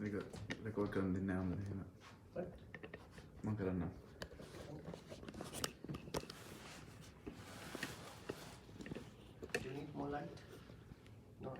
record කරන්න දෙන්නේ නැහැ අම්මලා එහෙම. මම කරන්නම්. Do you need more light? No.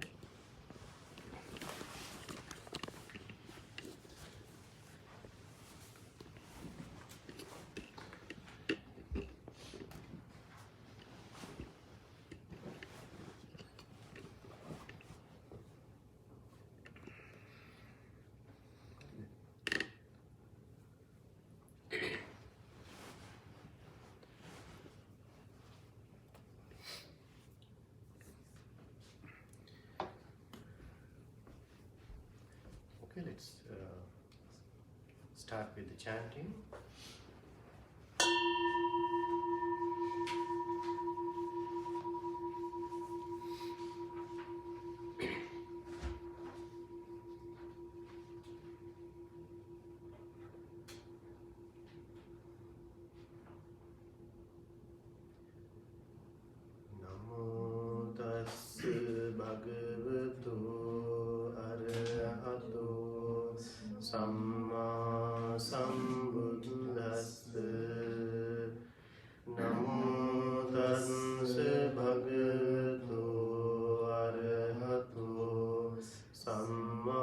Okay, let's start with the chanting. Namo tassa bhagavato arahato samma sambuddhassa. Namo tassa bhagavato arahato samma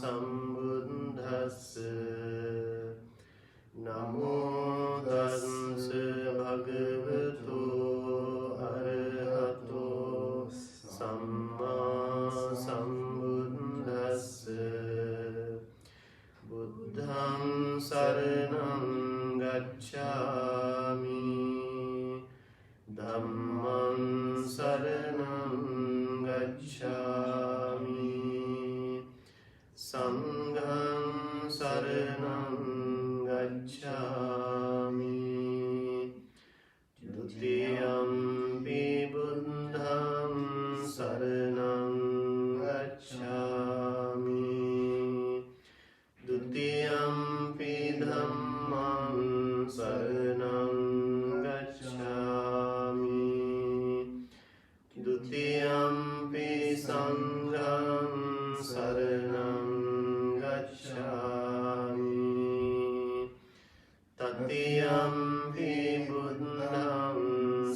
sambuddhassa. Namo tassa bhagavato arahato samma sambuddhassa. Buddham saranam gacchami, dhammam saranam gacchami, sangham saranam gacchami, dutiyampi buddham saranam gacchami, dutiyampi dhammam saranam gacchami, dutiyampi sangham saranam gacchami, tatiyampi buddham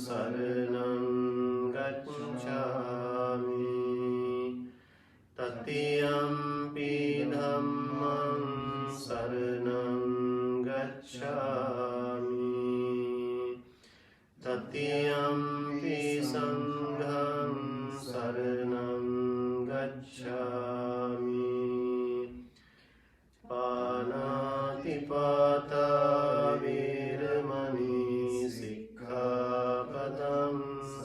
saranam gacchami, tatiyampi dhammam saranam gacchami, tatiyampi sangham saranam gacchami. Panatipata viramani sikkhapadam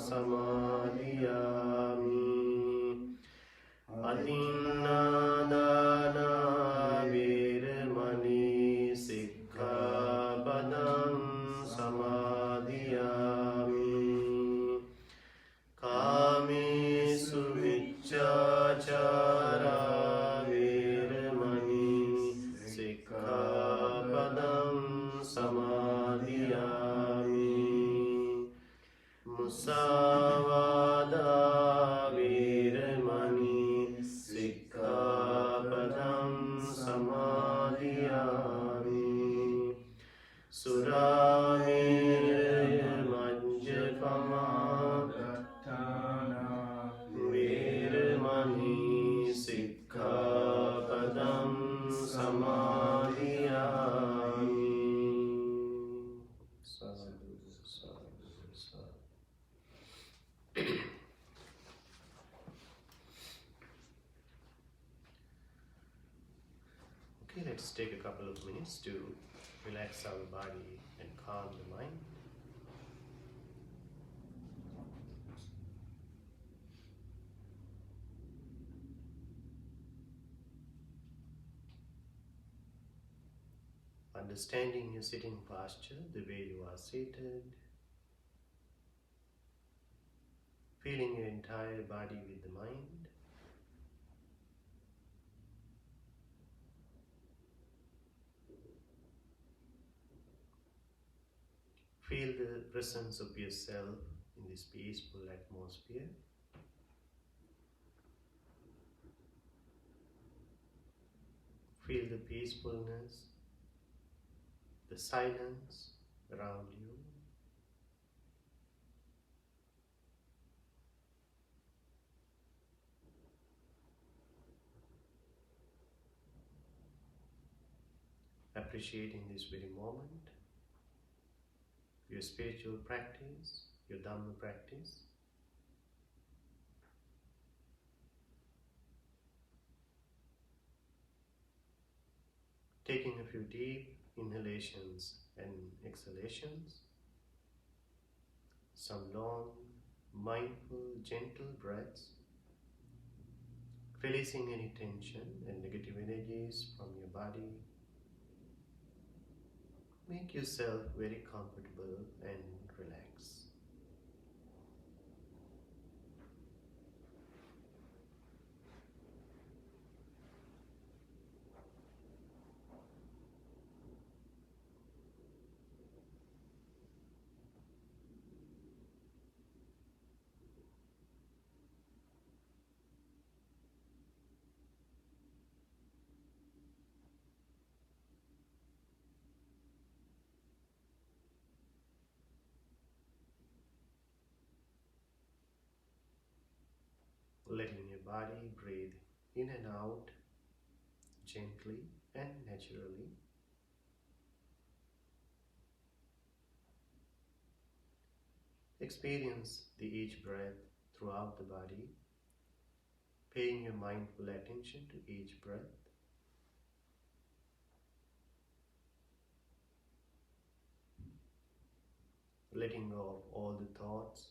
samadhiyami. Adinadana viramani sikkhapadam samadhiyami. Kamesu miccācara viramani sikkhapadam samadhiyami. Musāvādā viramani sikkhapadam samadhiyami. Surāmēraya majjapamā viramani sikkhapadam samadhiyami. Sadhu, sadhu, sadhu. Okay, let's take a couple of minutes to relax our body and calm the mind. Understanding your sitting posture, the way you are seated, feeling your entire body with the mind. Feel the presence of yourself in this peaceful atmosphere. Feel the peacefulness, the silence around you. Appreciating this very moment, your spiritual practice, your Dhamma practice. Taking a few deep inhalations and exhalations, some long, mindful, gentle breaths, releasing any tension and negative energies from your body. Make yourself very comfortable and relaxed. Letting your body breathe in and out gently and naturally. Experience each breath throughout the body, paying your mindful attention to each breath. Letting go of all the thoughts,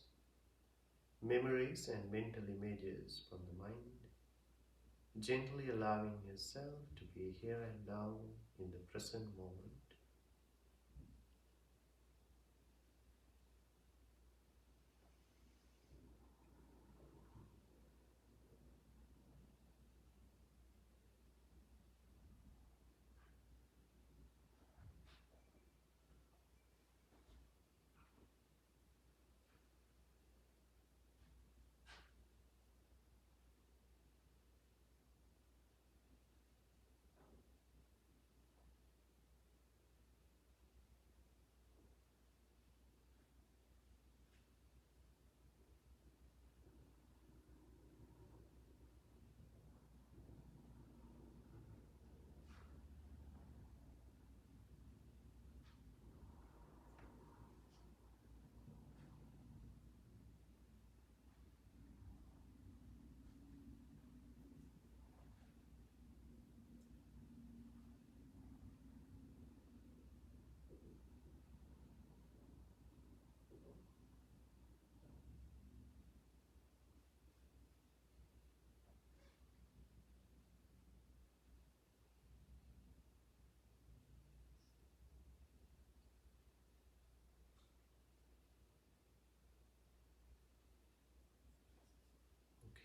memories and mental images from the mind. Gently allowing yourself to be here and now in the present moment.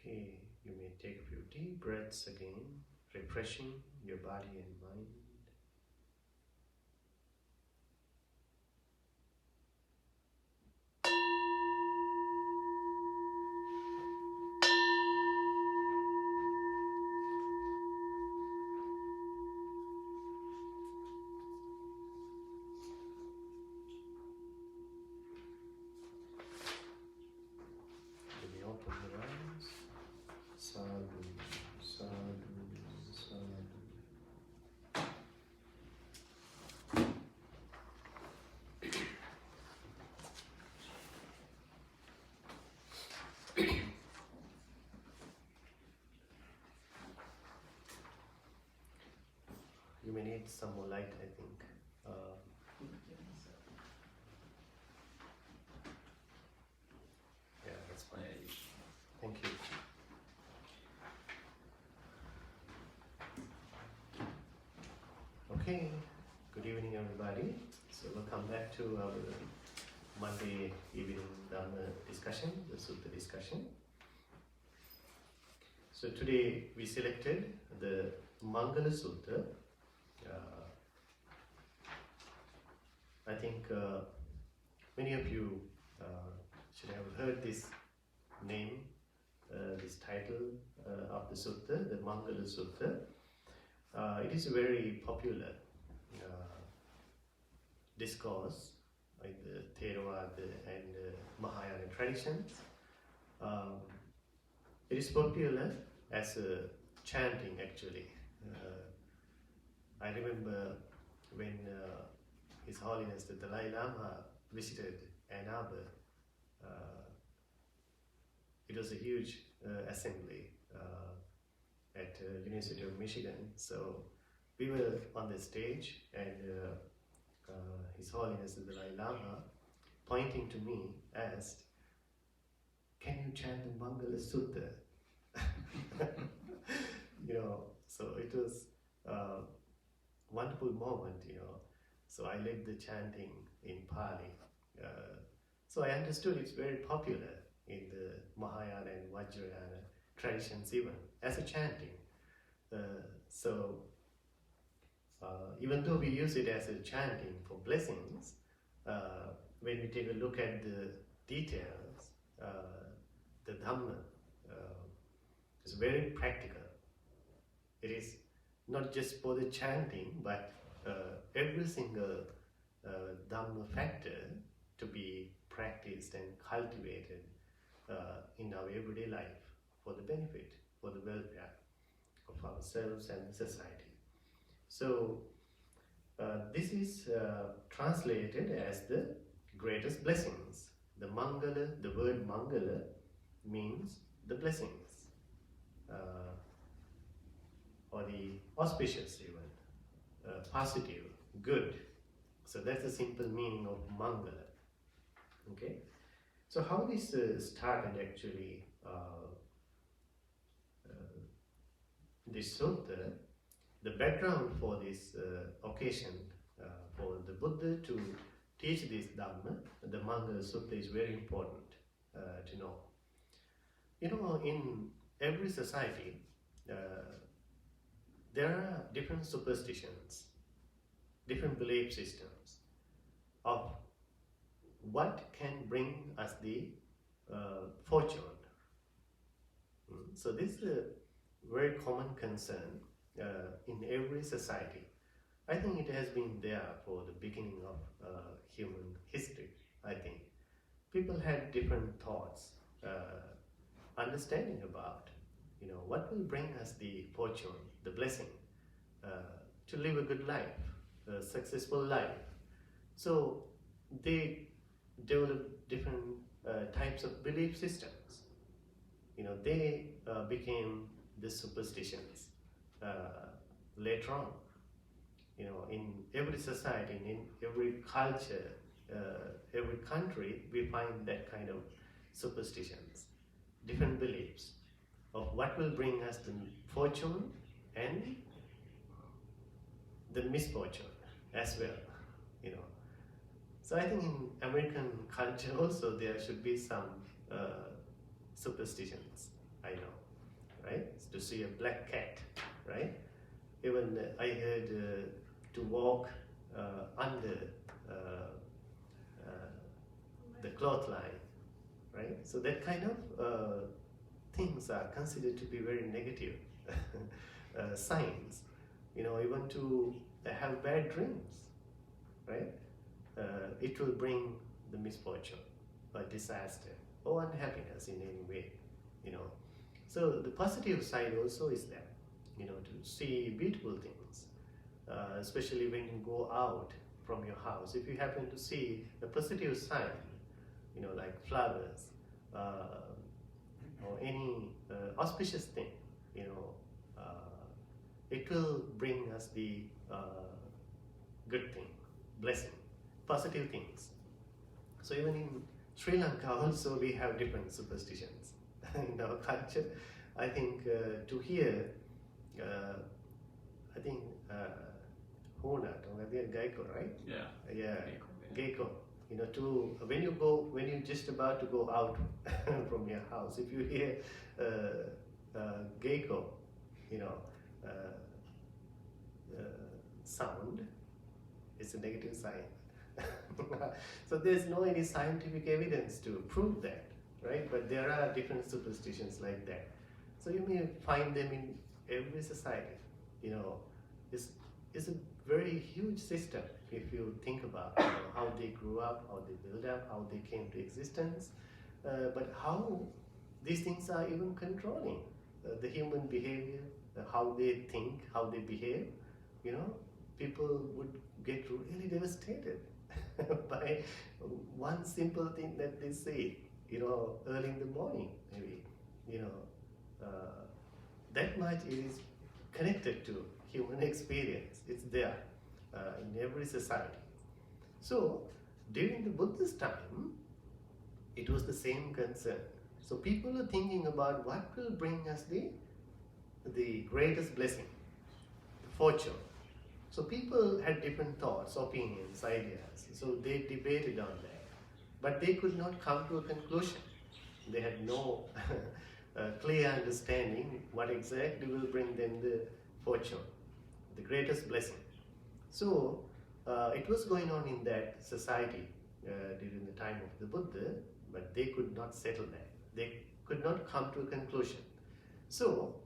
Okay, you may take a few deep breaths again, refreshing your body and mind. You may open your eyes. Sadhu, sadhu, sadhu. You may need some more light, I think. Yeah, that's fine. Thank you. Okay, good evening everybody. So we'll come back to our Monday evening Dhamma discussion, the Sutta discussion. So today we selected the Mangala Sutta. I think many of you should have heard this name, this title of the Sutta, the Mangala Sutta. It is a very popular discourse in the Theravada and Mahayana traditions. It is popular as a chanting actually. I remember when His Holiness the Dalai Lama visited Ann Arbor. It was a huge assembly at University of Michigan. So we were on the stage, and His Holiness the Dalai Lama, pointing to me, asked, "Can you chant the Mangala Sutta?" So it was a wonderful moment, So I led the chanting in Pali. So I understood it's very popular in the Mahayana and Vajrayana traditions even, as a chanting. Even though we use it as a chanting for blessings, when we take a look at the details, the Dhamma is very practical. It is not just for the chanting, but every single Dhamma factor to be practiced and cultivated in our everyday life for the benefit, for the welfare of ourselves and society. So this is translated as the greatest blessings. The Mangala, the word Mangala means the blessings, or the auspicious even, positive, good. So that's the simple meaning of Mangala. Okay, so how this started actually, this sutta, the background for this occasion, for the Buddha to teach this Dhamma, the Mangala Sutta, is very important to know. In every society, there are different superstitions, different belief systems of what can bring us the fortune. So this is a very common concern in every society. I think it has been there for the beginning of human history. I think people had different thoughts, understanding about, what will bring us the fortune, the blessing, to live a good life, a successful life. So they developed different types of belief systems. They became the superstitions later on. In every society, in every culture, every country, we find that kind of superstitions, different beliefs of what will bring us the fortune and the misfortune as well. So I think in American culture also there should be some superstitions, I know, right? To see a black cat, right? Even I heard to walk under the clothesline, right? So that kind of things are considered to be very negative signs. Even to have bad dreams, right? It will bring the misfortune or disaster or unhappiness in any way. So the positive side also is there, to see beautiful things, especially when you go out from your house. If you happen to see a positive sign, like flowers, or any auspicious thing, it will bring us the good thing, blessing, positive things. So even in Sri Lanka also we have different superstitions in our culture. I think to hear, I think Hona, Gaiko, right? Yeah, Gaiko. When you're just about to go out from your house, if you hear Gaiko, sound, it's a negative sign. So there's no any scientific evidence to prove that, right? But there are different superstitions like that. So you may find them in every society. is a very huge system if you think about how they grew up, how they built up, how they came to existence, but how these things are even controlling the human behavior, how they think, how they behave. You know, people would get really devastated by one simple thing that they say, you know, early in the morning, maybe, you know, that much it is connected to human experience. It's there in every society. So, during the Buddha's time, it was the same concern. So, people are thinking about what will bring us the greatest blessing, the fortune. So, people had different thoughts, opinions, ideas. So, they debated on that. But they could not come to a conclusion. They had no clear understanding what exactly will bring them the fortune, the greatest blessing. So, it was going on in that society during the time of the Buddha, but they could not settle that. They could not come to a conclusion. So,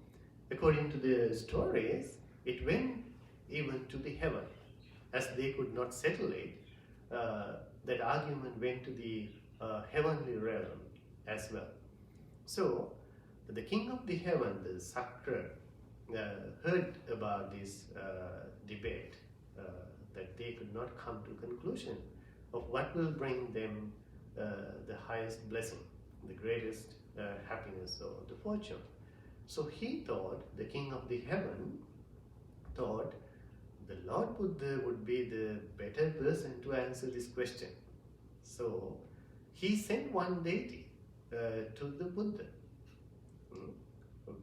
according to the stories, it went even to the heaven. As they could not settle it, that argument went to the heavenly realm as well. So, the king of the heaven, the Sakra, heard about this debate, that they could not come to a conclusion of what will bring them the highest blessing, the greatest happiness or the fortune. So he thought, the king of the heaven thought, the Lord Buddha would be the better person to answer this question. So he sent one deity to the Buddha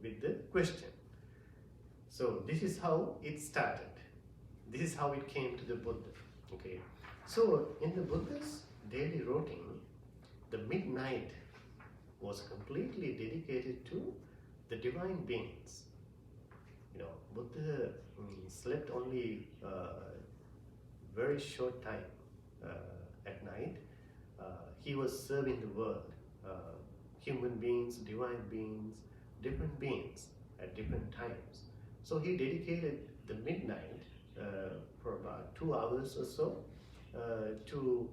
with the question. So this is how it started. This is how it came to the Buddha. Okay. So in the Buddha's daily routine, the midnight was completely dedicated to the divine beings. You know, Buddha slept only very short time at night. He was serving the world, human beings, divine beings, different beings at different times. So he dedicated the midnight for about 2 hours or so to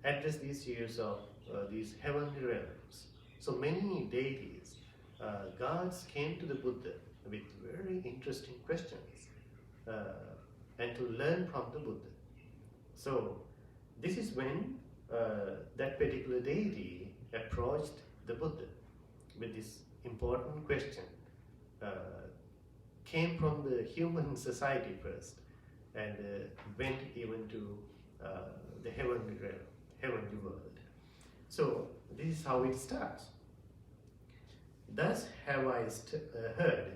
address these years of these heavenly realms. So many deities, gods came to the Buddha with very interesting questions and to learn from the Buddha. So this is when that particular deity approached the Buddha with this important question. Came from the human society first and went even to the heavenly realm, heavenly world. So this is how it starts. Thus have I heard.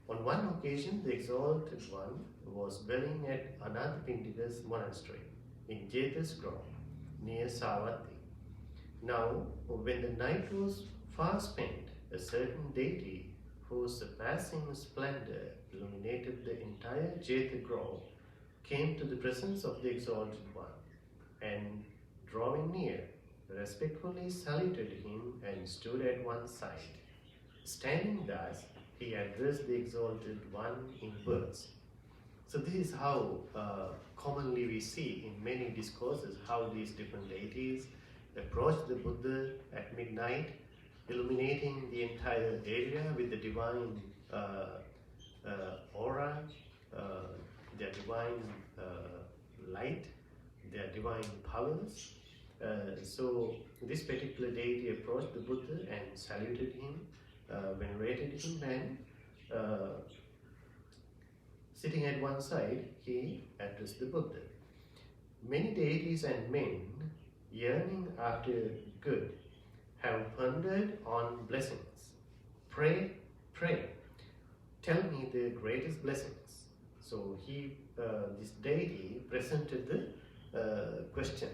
On one occasion, the Exalted One was dwelling at Anathapindika's monastery in Jeta's grove near Savatthi. Now, when the night was far spent, a certain deity whose surpassing splendor illuminated the entire Jeta grove came to the presence of the Exalted One and, drawing near, respectfully saluted him and stood at one side. Standing thus, he addressed the Exalted One in words. So this is how commonly we see in many discourses how these different deities approach the Buddha at midnight, illuminating the entire area with the divine aura, their divine light, their divine powers. So this particular deity approached the Buddha and saluted him, venerated him, and sitting at one side, he addressed the Buddha. Many deities and men, yearning after good, have pondered on blessings. Pray, pray, tell me the greatest blessings. So he, this deity, presented the question.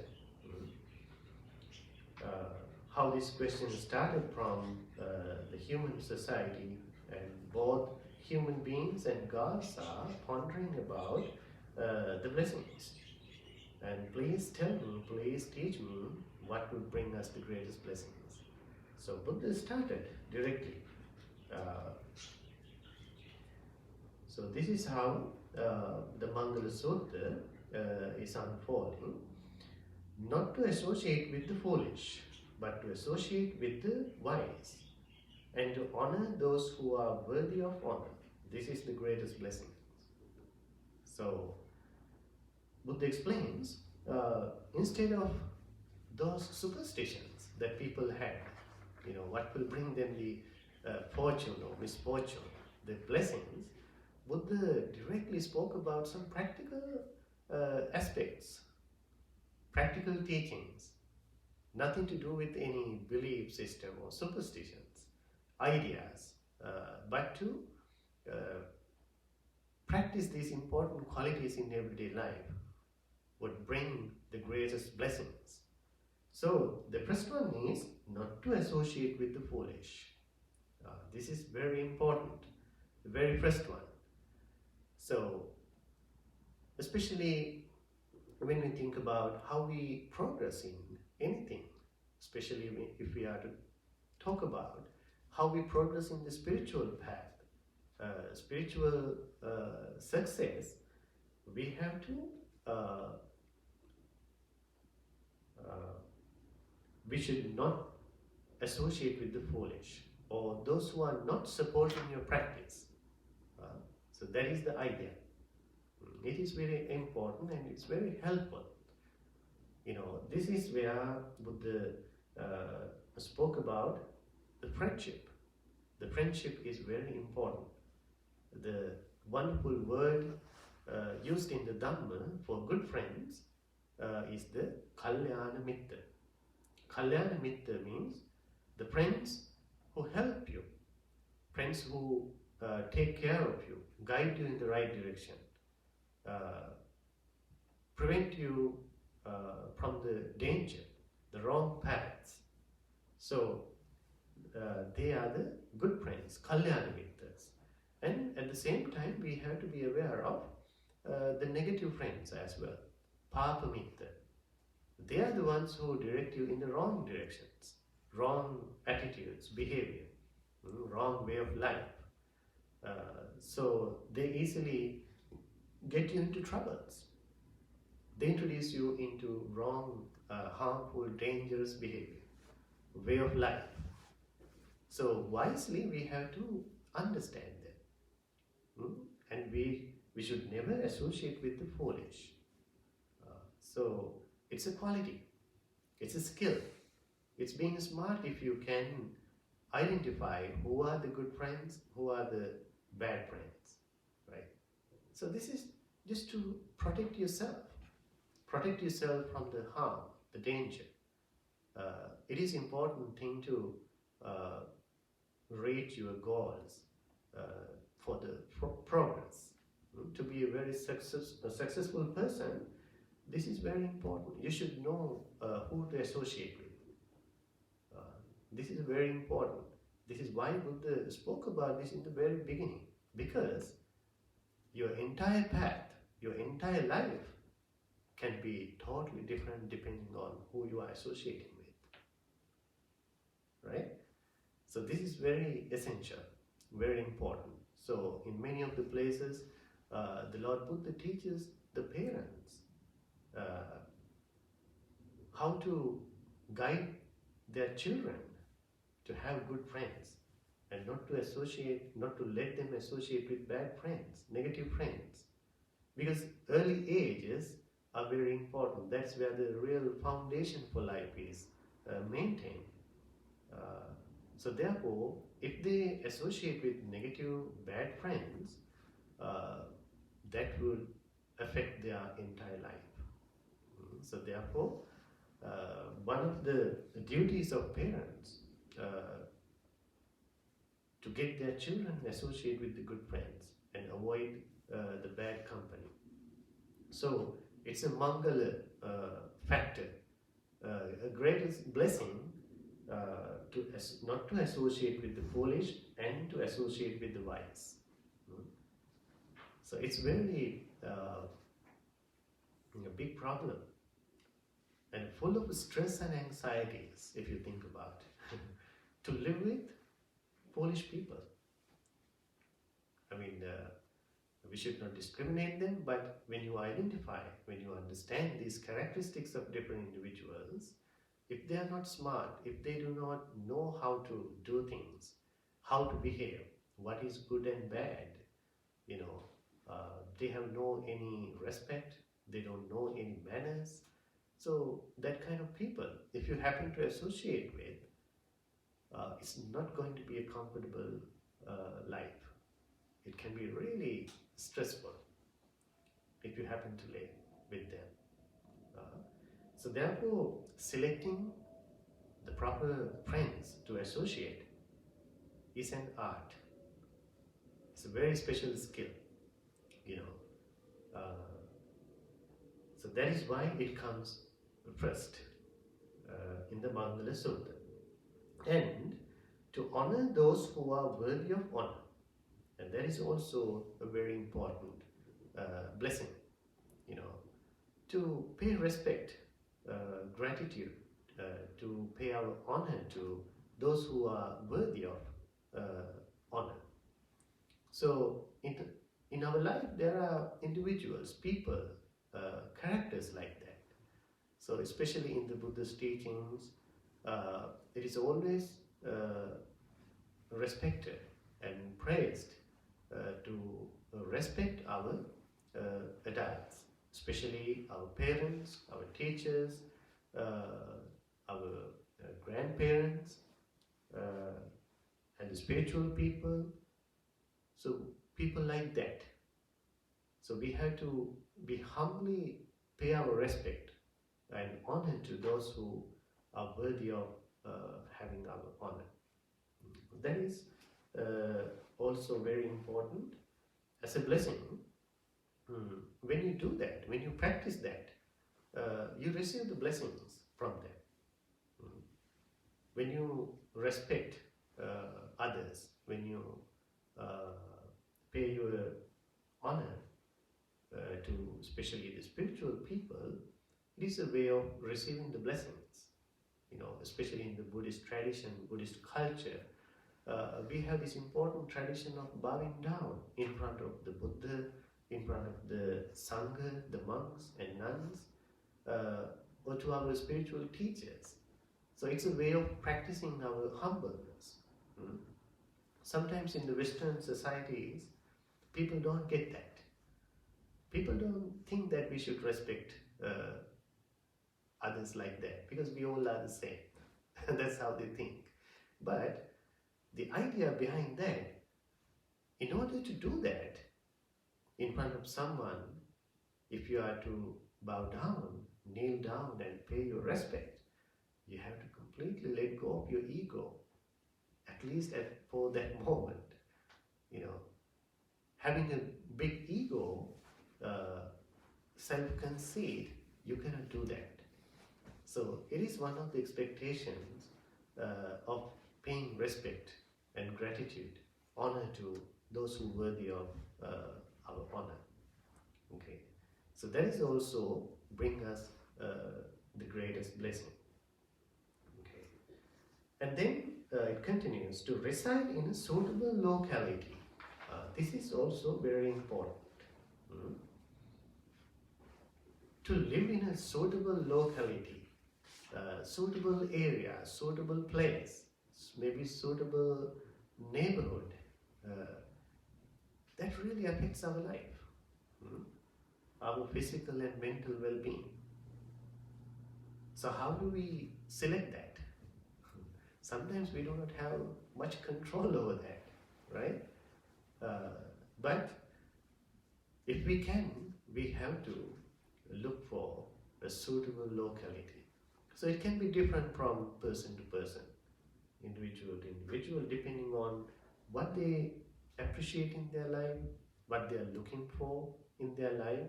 How this question started from the human society, and both human beings and gods are pondering about the blessings. And please tell me, please teach me what will bring us the greatest blessings. So Buddha started directly. So this is how the Mangala Sutta is unfolding. Not to associate with the foolish, but to associate with the wise, and to honor those who are worthy of honor. This is the greatest blessing. So Buddha explains, instead of those superstitions that people had, what will bring them the fortune or misfortune, the blessings, Buddha directly spoke about some practical aspects, practical teachings, nothing to do with any belief system or superstitions, ideas, but to practice these important qualities in everyday life would bring the greatest blessings. So the first one is not to associate with the foolish. This is very important, the very first one. So especially when we think about how we progress in anything, especially if we are to talk about how we progress in the spiritual path, spiritual success, we have to we should not associate with the foolish or those who are not supporting your practice. So that is the idea. It is very important and it's very helpful. This is where Buddha spoke about the friendship. The friendship is very important. The wonderful word used in the Dhamma for good friends is the Kalyana Mitta. Kalyana Mitta means the friends who help you, friends who take care of you, guide you in the right direction, prevent you from the danger, the wrong paths. So they are the good friends, Kalyana Mittas. And at the same time, we have to be aware of the negative friends as well, Papa Mitta. They are the ones who direct you in the wrong directions, wrong attitudes, behavior, wrong way of life. So they easily get you into troubles. They introduce you into wrong, harmful, dangerous behavior, way of life. So wisely we have to understand them. And we should never associate with the foolish. So it's a quality, it's a skill. It's being smart if you can identify who are the good friends, who are the bad friends, right? So this is just to protect yourself from the harm, the danger. It is important thing to reach your goals for the progress. To be a very successful person, this is very important. You should know who to associate with. This is very important. This is why Buddha spoke about this in the very beginning. Because your entire path, your entire life can be totally different depending on who you are associating with. Right? So this is very essential, very important. So in many of the places, the Lord Buddha teaches the parents how to guide their children to have good friends and not to let them associate with bad friends, negative friends. Because early ages are very important. That's where the real foundation for life is maintained. So therefore, if they associate with negative, bad friends, that will affect their entire life. So therefore, one of the duties of parents to get their children associate with the good friends and avoid the bad company. So it's a Mangala factor, a greatest blessing not to associate with the foolish and to associate with the wise. So it's very a big problem and full of stress and anxieties, if you think about it, to live with foolish people. I mean, we should not discriminate them, but when you identify, when you understand these characteristics of different individuals, if they are not smart, if they do not know how to do things, how to behave, what is good and bad, they have no any respect, they don't know any manners. So that kind of people, if you happen to associate with, it's not going to be a comfortable life. It can be really stressful if you happen to live with them. So therefore, selecting the proper friends to associate is an art. It's a very special skill, you know. So that is why it comes first in the Mangala Sutta. And to honor those who are worthy of honor. And that is also a very important blessing, to pay respect, gratitude, to pay our honor to those who are worthy of honor. So in our life, there are individuals, people, characters like that. So especially in the Buddha's teachings, it is always respected and praised to respect our adults, especially our parents, our teachers, our grandparents, and the spiritual people. So people like that. So we have to be humbly pay our respect and honor to those who are worthy of having our honor. That is also very important as a blessing. When you do that, when you practice that, you receive the blessings from them. When you respect others, when you pay your honor to especially the spiritual people, it is a way of receiving the blessings. Especially in the Buddhist tradition, Buddhist culture, we have this important tradition of bowing down in front of the Buddha, in front of the Sangha, the monks and nuns, or to our spiritual teachers. So it's a way of practicing our humbleness. Sometimes in the Western societies, people don't get that. People don't think that we should respect others like that, because we all are the same. That's how they think. But the idea behind that, in order to do that in front of someone, if you are to bow down, kneel down and pay your respect, you have to completely let go of your ego, at least for that moment. Having a big ego, self-conceit, you cannot do that. So it is one of the expectations of paying respect and gratitude, honor to those who are worthy of our honor. Okay, so that is also bring us the greatest blessing. Okay, and then it continues to reside in a suitable locality. This is also very important. To live in a suitable locality, suitable area, suitable place, maybe suitable neighborhood, that really affects our life, our physical and mental well-being. So how do we select that? Sometimes we do not have much control over that, right? But if we can, we have to look for a suitable locality. So it can be different from person to person, individual to individual, depending on what they appreciate in their life, what they are looking for in their life,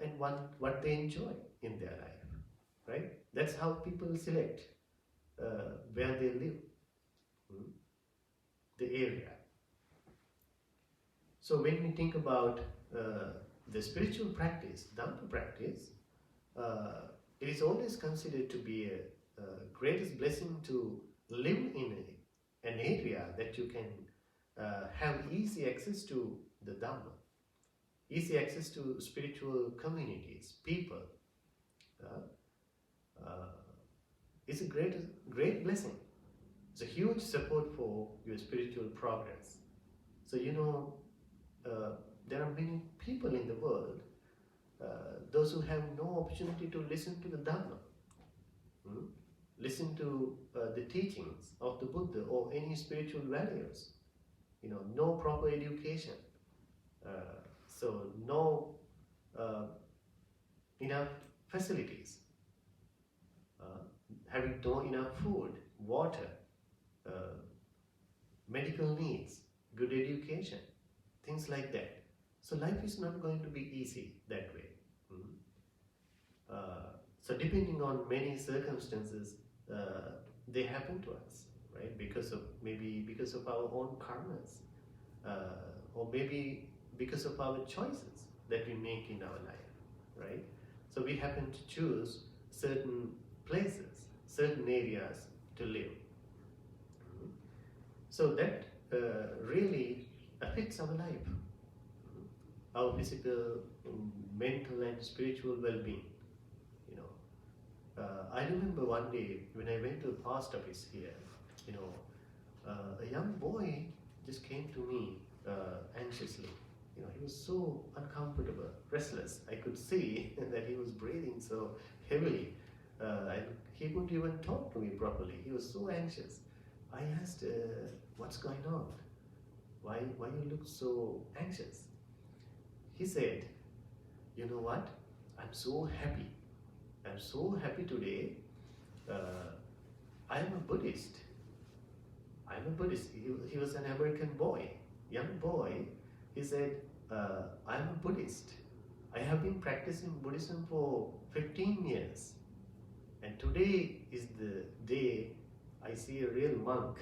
and what they enjoy in their life, right? That's how people select where they live, the area. So when we think about the spiritual practice, Dhamma practice, it is always considered to be a greatest blessing to live in an area that you can have easy access to the Dhamma, easy access to spiritual communities, people, is a great blessing. It's a huge support for your spiritual progress. So there are many people in the world, those who have no opportunity to listen to the Dhamma, listen to the teachings of the Buddha or any spiritual values. No proper education, so no enough facilities, having no enough food, water, medical needs, good education, things like that. So life is not going to be easy that way. So depending on many circumstances, they happen to us, right? Maybe because of our own karmas, or maybe because of our choices that we make in our life, right? So we happen to choose certain places, certain areas to live. So that really affects our life, our physical, mental and spiritual well-being. I remember one day when I went to the post office here, a young boy just came to me anxiously. He was so uncomfortable, restless. I could see that he was breathing so heavily. He couldn't even talk to me properly. He was so anxious. I asked, what's going on? Why you look so anxious? He said, you know what? I'm so happy. I'm so happy today. I'm a Buddhist. He was an American boy, young boy. He said, I'm a Buddhist. I have been practicing Buddhism for 15 years. And today is the day I see a real monk.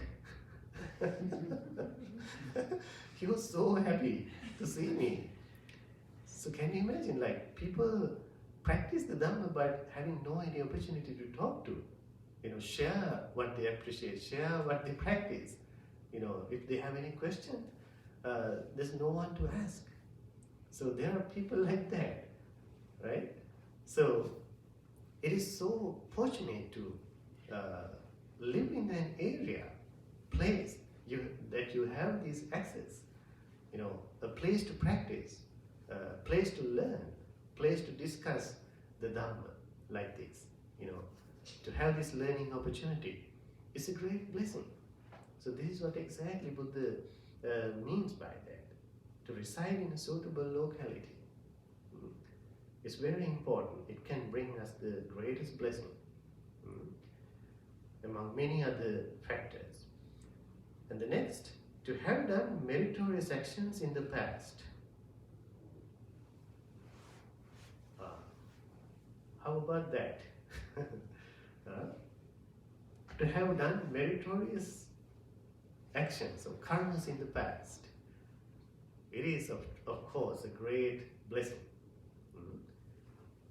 He was so happy to see me. So can you imagine, people practice the Dhamma but having no any opportunity to talk to, share what they appreciate, share what they practice. If they have any question, there's no one to ask. So there are people like that, right? So it is so fortunate to live in an area, place that you have this access, a place to practice, a place to learn, place to discuss the Dhamma like this, to have this learning opportunity is a great blessing. So this is what exactly Buddha means by that, to reside in a suitable locality. It's very important. It can bring us the greatest blessing, among many other factors. And the next, to have done meritorious actions in the past. How about that? To have done meritorious actions or karmas in the past. It is, of course, a great blessing.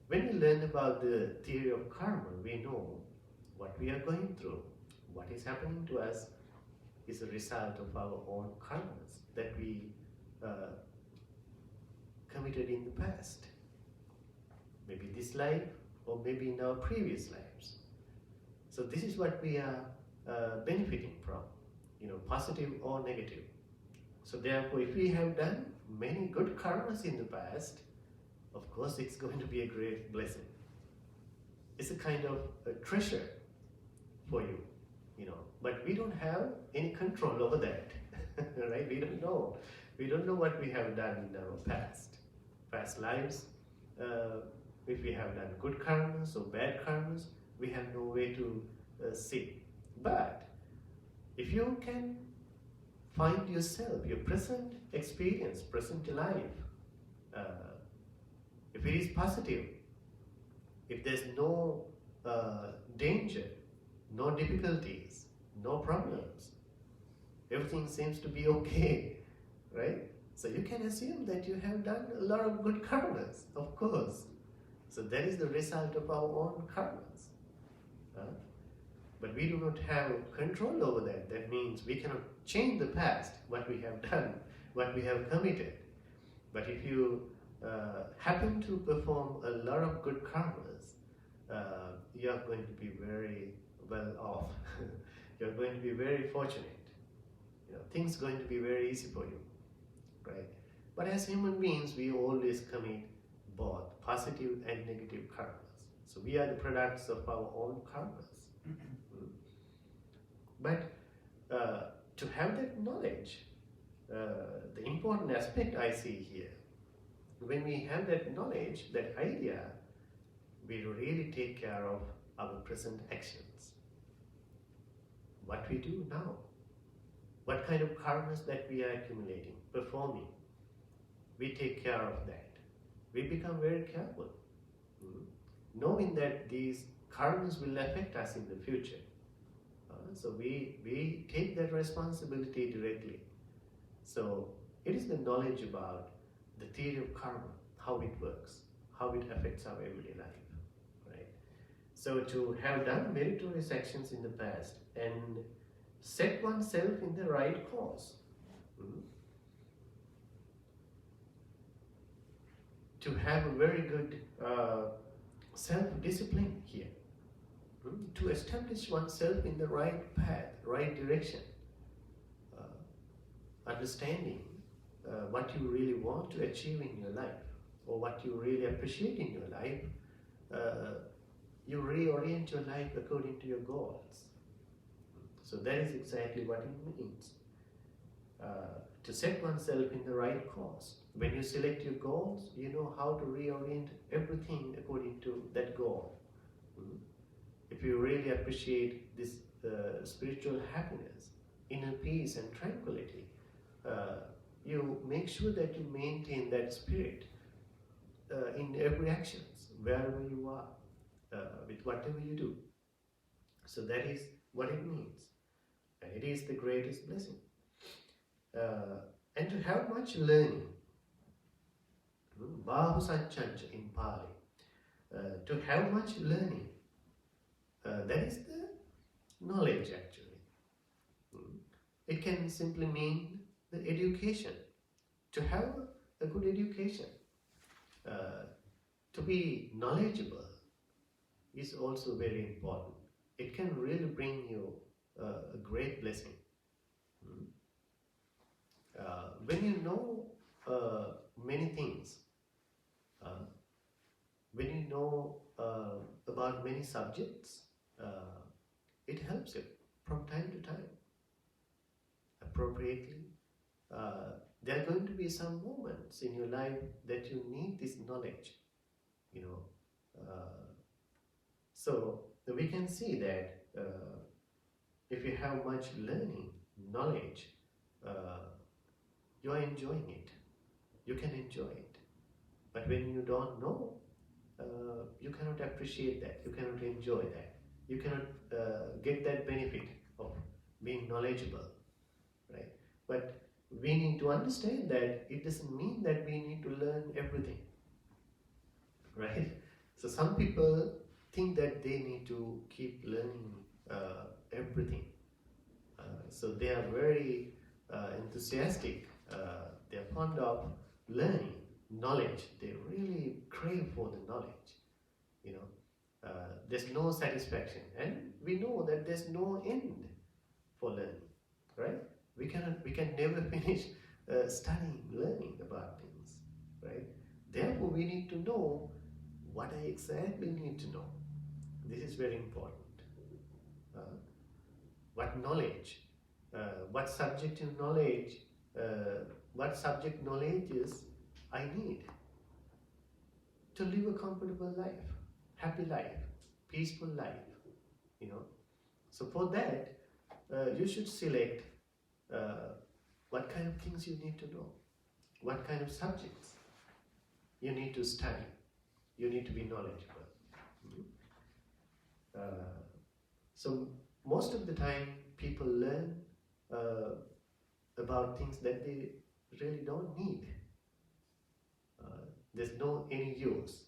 When we learn about the theory of karma, we know what we are going through. What is happening to us is a result of our own karmas that we committed in the past. Maybe this life, or maybe in our previous lives. So this is what we are benefiting from, positive or negative. So therefore, if we have done many good karmas in the past, of course it's going to be a great blessing. It's a kind of a treasure for you, but we don't have any control over that, right? We don't know what we have done in our past lives. If we have done good karmas or bad karmas, we have no way to see. But if you can find yourself, your present experience, present life, if it is positive, if there's no danger, no difficulties, no problems, everything seems to be okay, right? So you can assume that you have done a lot of good karmas, of course. So that is the result of our own karmas. But we do not have control over that. That means we cannot change the past, what we have done, what we have committed. But if you happen to perform a lot of good karmas, you are going to be very well off. You're going to be very fortunate. Things are going to be very easy for you, right? But as human beings, we always commit both positive and negative karmas. So we are the products of our own karmas. But to have that knowledge, the important aspect I see here, when we have that knowledge, that idea, we really take care of our present actions. What we do now, what kind of karmas that we are accumulating, performing, we take care of that. We become very careful, knowing that these karmas will affect us in the future. So we take that responsibility directly. So it is the knowledge about the theory of karma, how it works, how it affects our everyday life, right? So to have done meritorious actions in the past and set oneself in the right course, to have a very good self-discipline here, to establish oneself in the right path, right direction, understanding what you really want to achieve in your life, or what you really appreciate in your life, you reorient your life according to your goals. So that is exactly what it means, to set oneself in the right course. When you select your goals, you know how to reorient everything according to that goal. If you really appreciate this spiritual happiness, inner peace and tranquility, you make sure that you maintain that spirit in every actions, wherever you are, with whatever you do. So that is what it means. And it is the greatest blessing. And to have much learning, chanted in Pali, to have much learning, that is the knowledge actually. It can simply mean the education, to have a good education. To be knowledgeable is also very important. It can really bring you a great blessing. When you know many things, when you know about many subjects, it helps you from time to time, appropriately. There are going to be some moments in your life that you need this knowledge, so we can see that if you have much learning, knowledge, you are enjoying it. You can enjoy it. But when you don't know, you cannot appreciate that. You cannot enjoy that. You cannot get that benefit of being knowledgeable, right? But we need to understand that it doesn't mean that we need to learn everything, right? So some people think that they need to keep learning everything. So they are very enthusiastic. They are fond of learning knowledge. They really crave for the knowledge. There's no satisfaction, and we know that there's no end for learning, right? We can never finish studying, learning about things, right? Therefore, we need to know what I exactly need to know. This is very important. What knowledge, what subjective knowledge, what subject knowledges I need to live a comfortable life, happy life, peaceful life, So for that, you should select what kind of things you need to know, what kind of subjects you need to study, you need to be knowledgeable. So most of the time people learn about things that they really don't need. There's no any use.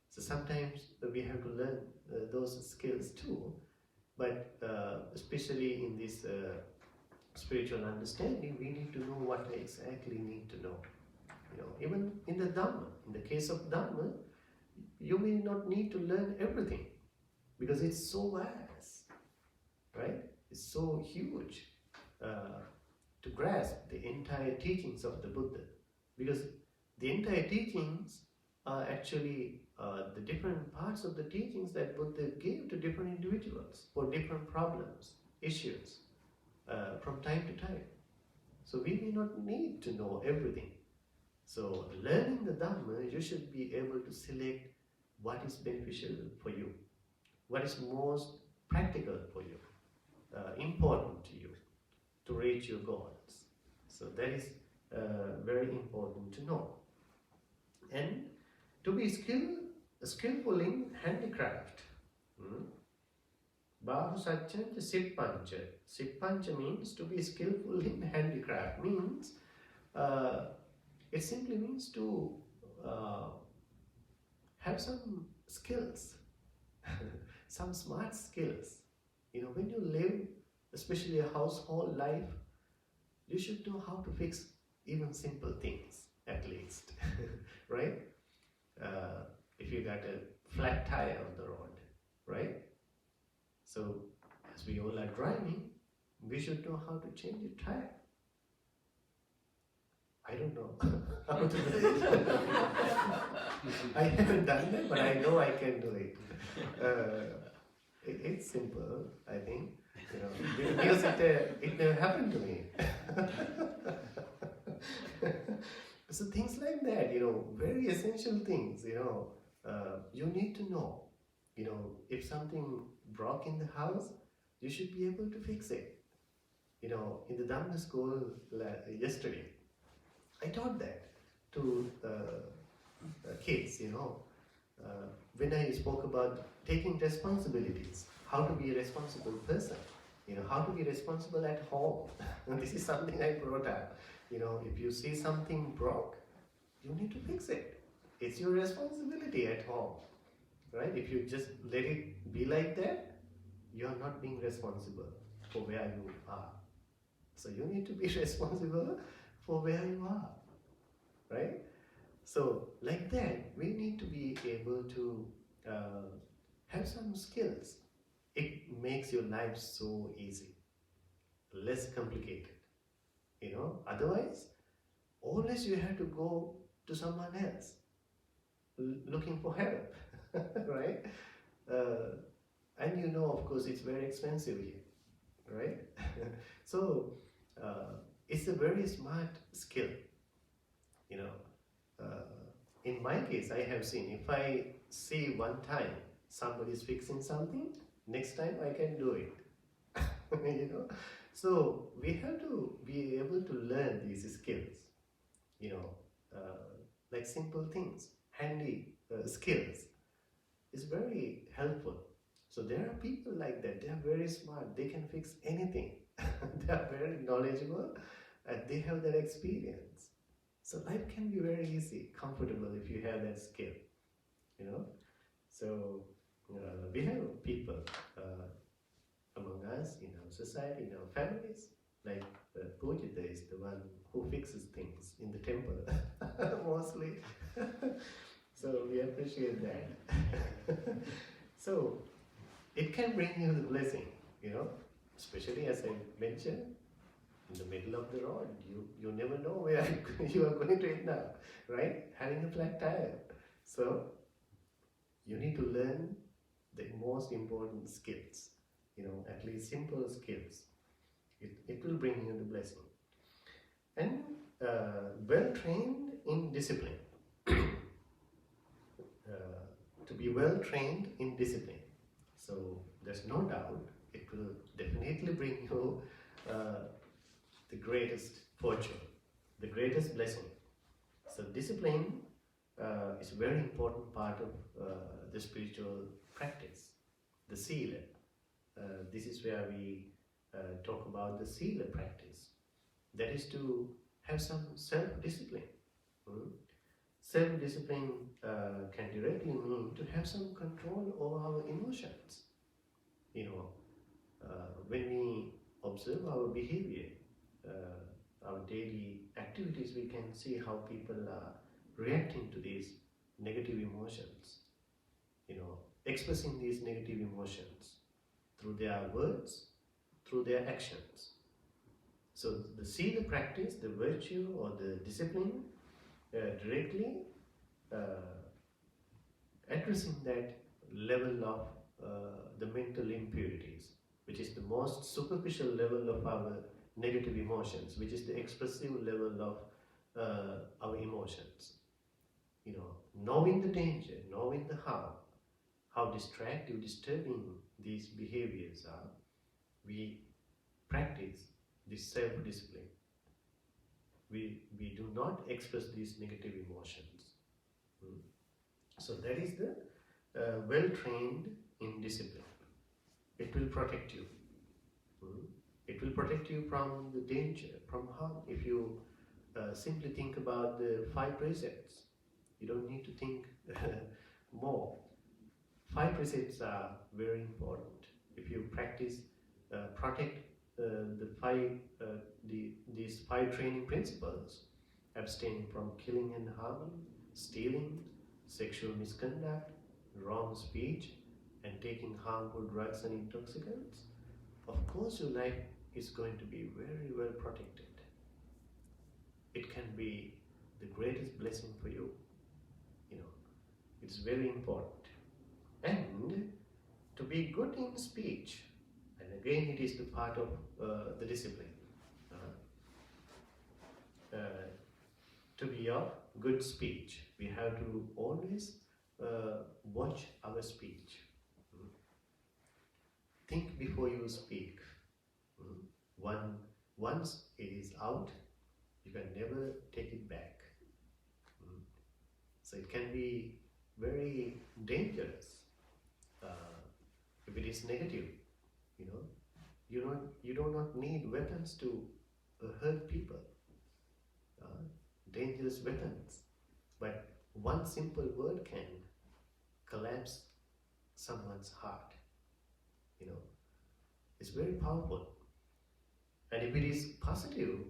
So sometimes we have to learn those skills too, but especially in this spiritual understanding, we need to know what I exactly need to know, Even in the Dhamma, in the case of Dhamma, you may not need to learn everything because it's so vast, right? It's so huge to grasp the entire teachings of the Buddha, because the entire teachings are actually the different parts of the teachings that Buddha gave to different individuals for different problems, issues, from time to time. So we may not need to know everything. So learning the Dhamma, you should be able to select what is beneficial for you, what is most practical for you, important to you, to reach your goals. So that is very important to know. And to be skillful in handicraft. Bahu Satchancha Sippancha. Sippancha means to be skillful in handicraft. Means it simply means to have some skills, some smart skills. When you live, especially a household life, you should know how to fix even simple things, at least, right? If you got a flat tire on the road, right? So, as we all are driving, we should know how to change a tire. I don't know how to do it. I haven't done that, but I know I can do it. It's simple, I think, because it never happened to me. So things like that, very essential things, you need to know. If something broke in the house, you should be able to fix it. In the Dhamma school yesterday, I taught that to kids, when I spoke about taking responsibilities, how to be a responsible person, how to be responsible at home. This is something I brought up. If you see something broke, you need to fix it. It's your responsibility at home, right? If you just let it be like that, you are not being responsible for where you are. So you need to be responsible for where you are, right? So like that, we need to be able to have some skills. It makes your life so easy, less complicated. Otherwise, always you have to go to someone else looking for help, right? And of course, it's very expensive here, right? So it's a very smart skill. In my case, I have seen, if I see one time somebody is fixing something, next time I can do it. So we have to be able to learn these skills, like simple things, handy skills is very helpful. So there are people like that, they are very smart, they can fix anything. They are very knowledgeable and they have that experience. So life can be very easy, comfortable if you have that skill, So we have people among us, in our society, in our families, like Pujita is the one who fixes things in the temple, mostly. So we appreciate that. So it can bring you the blessing, especially as I mentioned, in the middle of the road, you never know where you are going to end up, right? Having a flat tire. So you need to learn the most important skills, at least simple skills. It will bring you the blessing. And well trained in discipline. To be well trained in discipline. So there's no doubt it will definitely bring you the greatest fortune, the greatest blessing. So discipline is a very important part of the spiritual practice, the sila. This is where we talk about the sila practice. That is to have some self-discipline. Self-discipline can directly mean to have some control over our emotions. When we observe our behavior, our daily activities, we can see how people are reacting to these negative emotions, expressing these negative emotions through their words, through their actions. So see the practice, the virtue or the discipline directly addressing that level of the mental impurities, which is the most superficial level of our negative emotions, which is the expressive level of our emotions. Knowing the danger, knowing the harm, how distractive, disturbing these behaviors are, we practice this self-discipline. We do not express these negative emotions. So that is the well-trained in discipline. It will protect you. It will protect you from the danger, from harm. If you simply think about the 5 precepts, you don't need to think more. 5 precepts are very important. If you practice, protect these 5 training principles: abstaining from killing and harming, stealing, sexual misconduct, wrong speech, and taking harmful drugs and intoxicants, of course your life is going to be very well protected. It can be the greatest blessing for you. It's very important. And to be good in speech, and again it is the part of the discipline. To be of good speech, we have to always watch our speech. Think before you speak. Once it is out, you can never take it back. So it can be very dangerous if it is negative. You do not need weapons to hurt people. Dangerous weapons, but one simple word can collapse someone's heart. It's very powerful. And if it is positive,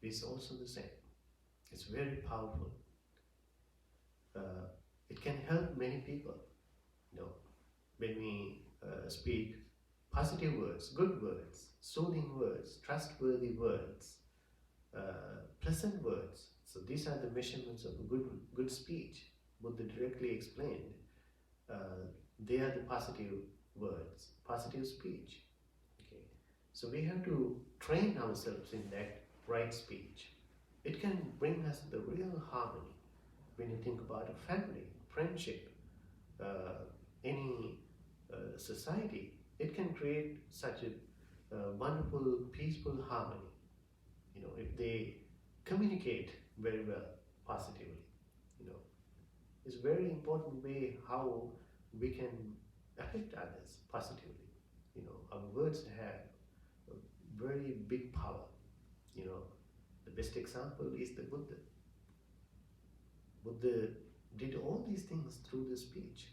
it's also the same. It's very powerful. It can help many people. When we speak positive words, good words, soothing words, trustworthy words, pleasant words. So these are the measurements of a good speech. Buddha directly explained. They are the positive words, positive speech. Okay. So we have to train ourselves in that right speech. It can bring us the real harmony. When you think about a family, friendship, any society, it can create such a wonderful, peaceful harmony. If they communicate very well, positively. It's a very important way how we can affect others positively. Our words have a very big power. The best example is the Buddha. Buddha did all these things through the speech,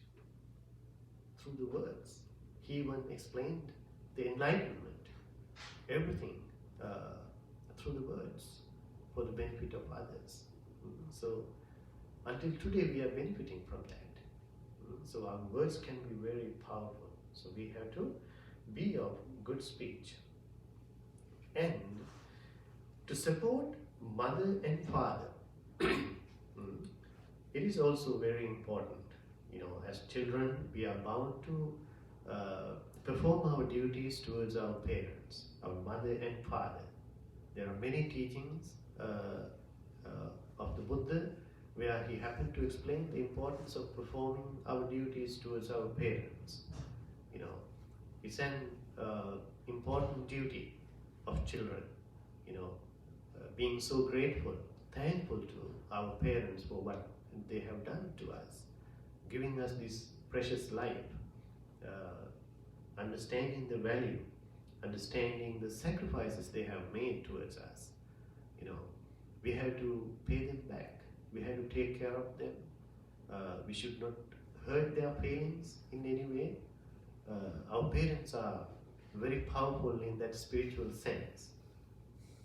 through the words. He even explained the enlightenment, everything through the words for the benefit of others. So until today we are benefiting from that. So our words can be very powerful. So we have to be of good speech. And to support mother and father, it is also very important. As children, we are bound to perform our duties towards our parents, our mother and father. There are many teachings of the Buddha where he happened to explain the importance of performing our duties towards our parents. It's an important duty of children, being so grateful, thankful to our parents for what they have done to us, giving us this precious life, understanding the value, understanding the sacrifices they have made towards us. We have to pay them back. We have to take care of them. We should not hurt their feelings in any way. Our parents are very powerful in that spiritual sense.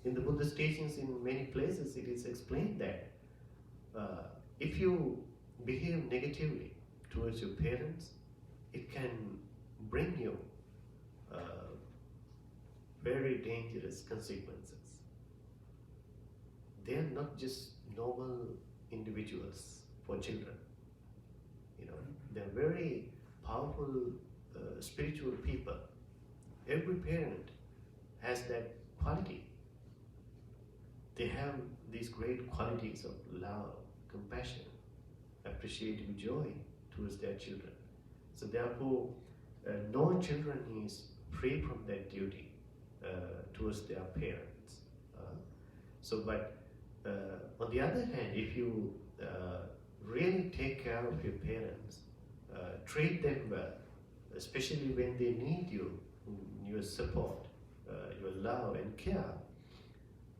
In the Buddha's teachings, in many places, it is explained that if you behave negatively towards your parents, it can bring you very dangerous consequences. They are not just normal individuals for children. They are very powerful spiritual people. Every parent has that quality. They have these great qualities of love, compassion, appreciative joy towards their children. So therefore, no children is free from that duty towards their parents. But on the other hand, if you really take care of your parents, treat them well, especially when they need you, your support, your love and care,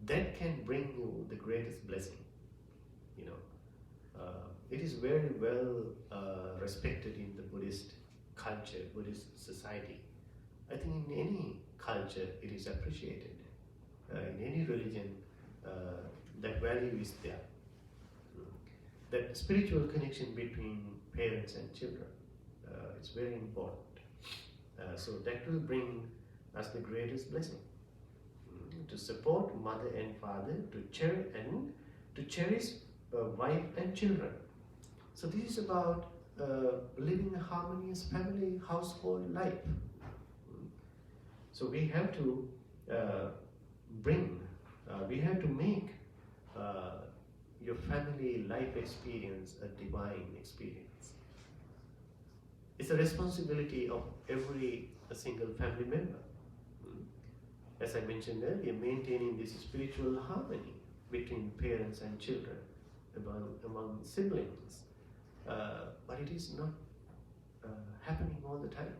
that can bring you the greatest blessing. It is very well respected in the Buddhist culture, Buddhist society. I think in any culture it is appreciated. In any religion, that value is there. That spiritual connection between parents and children is very important. So that will bring us the greatest blessing. To support mother and father, to cherish wife and children. So this is about living a harmonious family household life. So we have to make your family life experience a divine experience. It's a responsibility of every single family member. As I mentioned earlier, maintaining this spiritual harmony between parents and children, among siblings. But it is not happening all the time.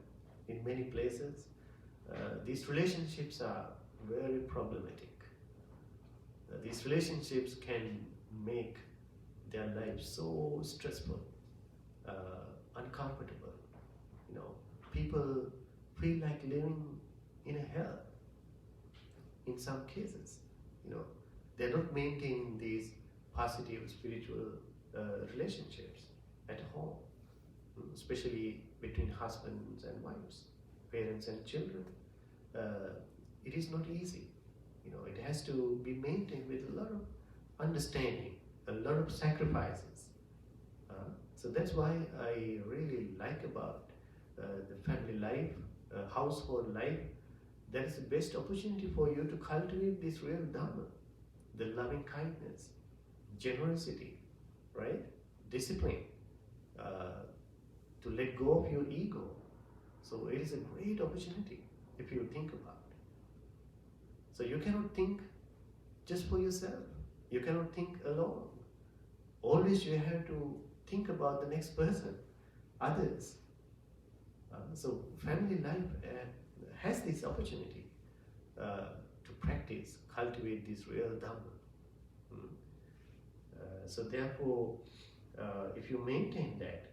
In many places, these relationships are very problematic. These relationships can make their lives so stressful, uncomfortable. People feel like living in a hell. In some cases, they're not maintaining these positive spiritual relationships at home, especially between husbands and wives, parents and children. It is not easy. It has to be maintained with a lot of understanding, a lot of sacrifices. So that's why I really like about the family life, household life. That is the best opportunity for you to cultivate this real Dharma, the loving kindness, generosity, right? Discipline, to let go of your ego. So it is a great opportunity if you think about it. So you cannot think just for yourself. You cannot think alone. Always you have to think about the next person, others. So family life has this opportunity to practice, cultivate this real Dhamma. So therefore, if you maintain that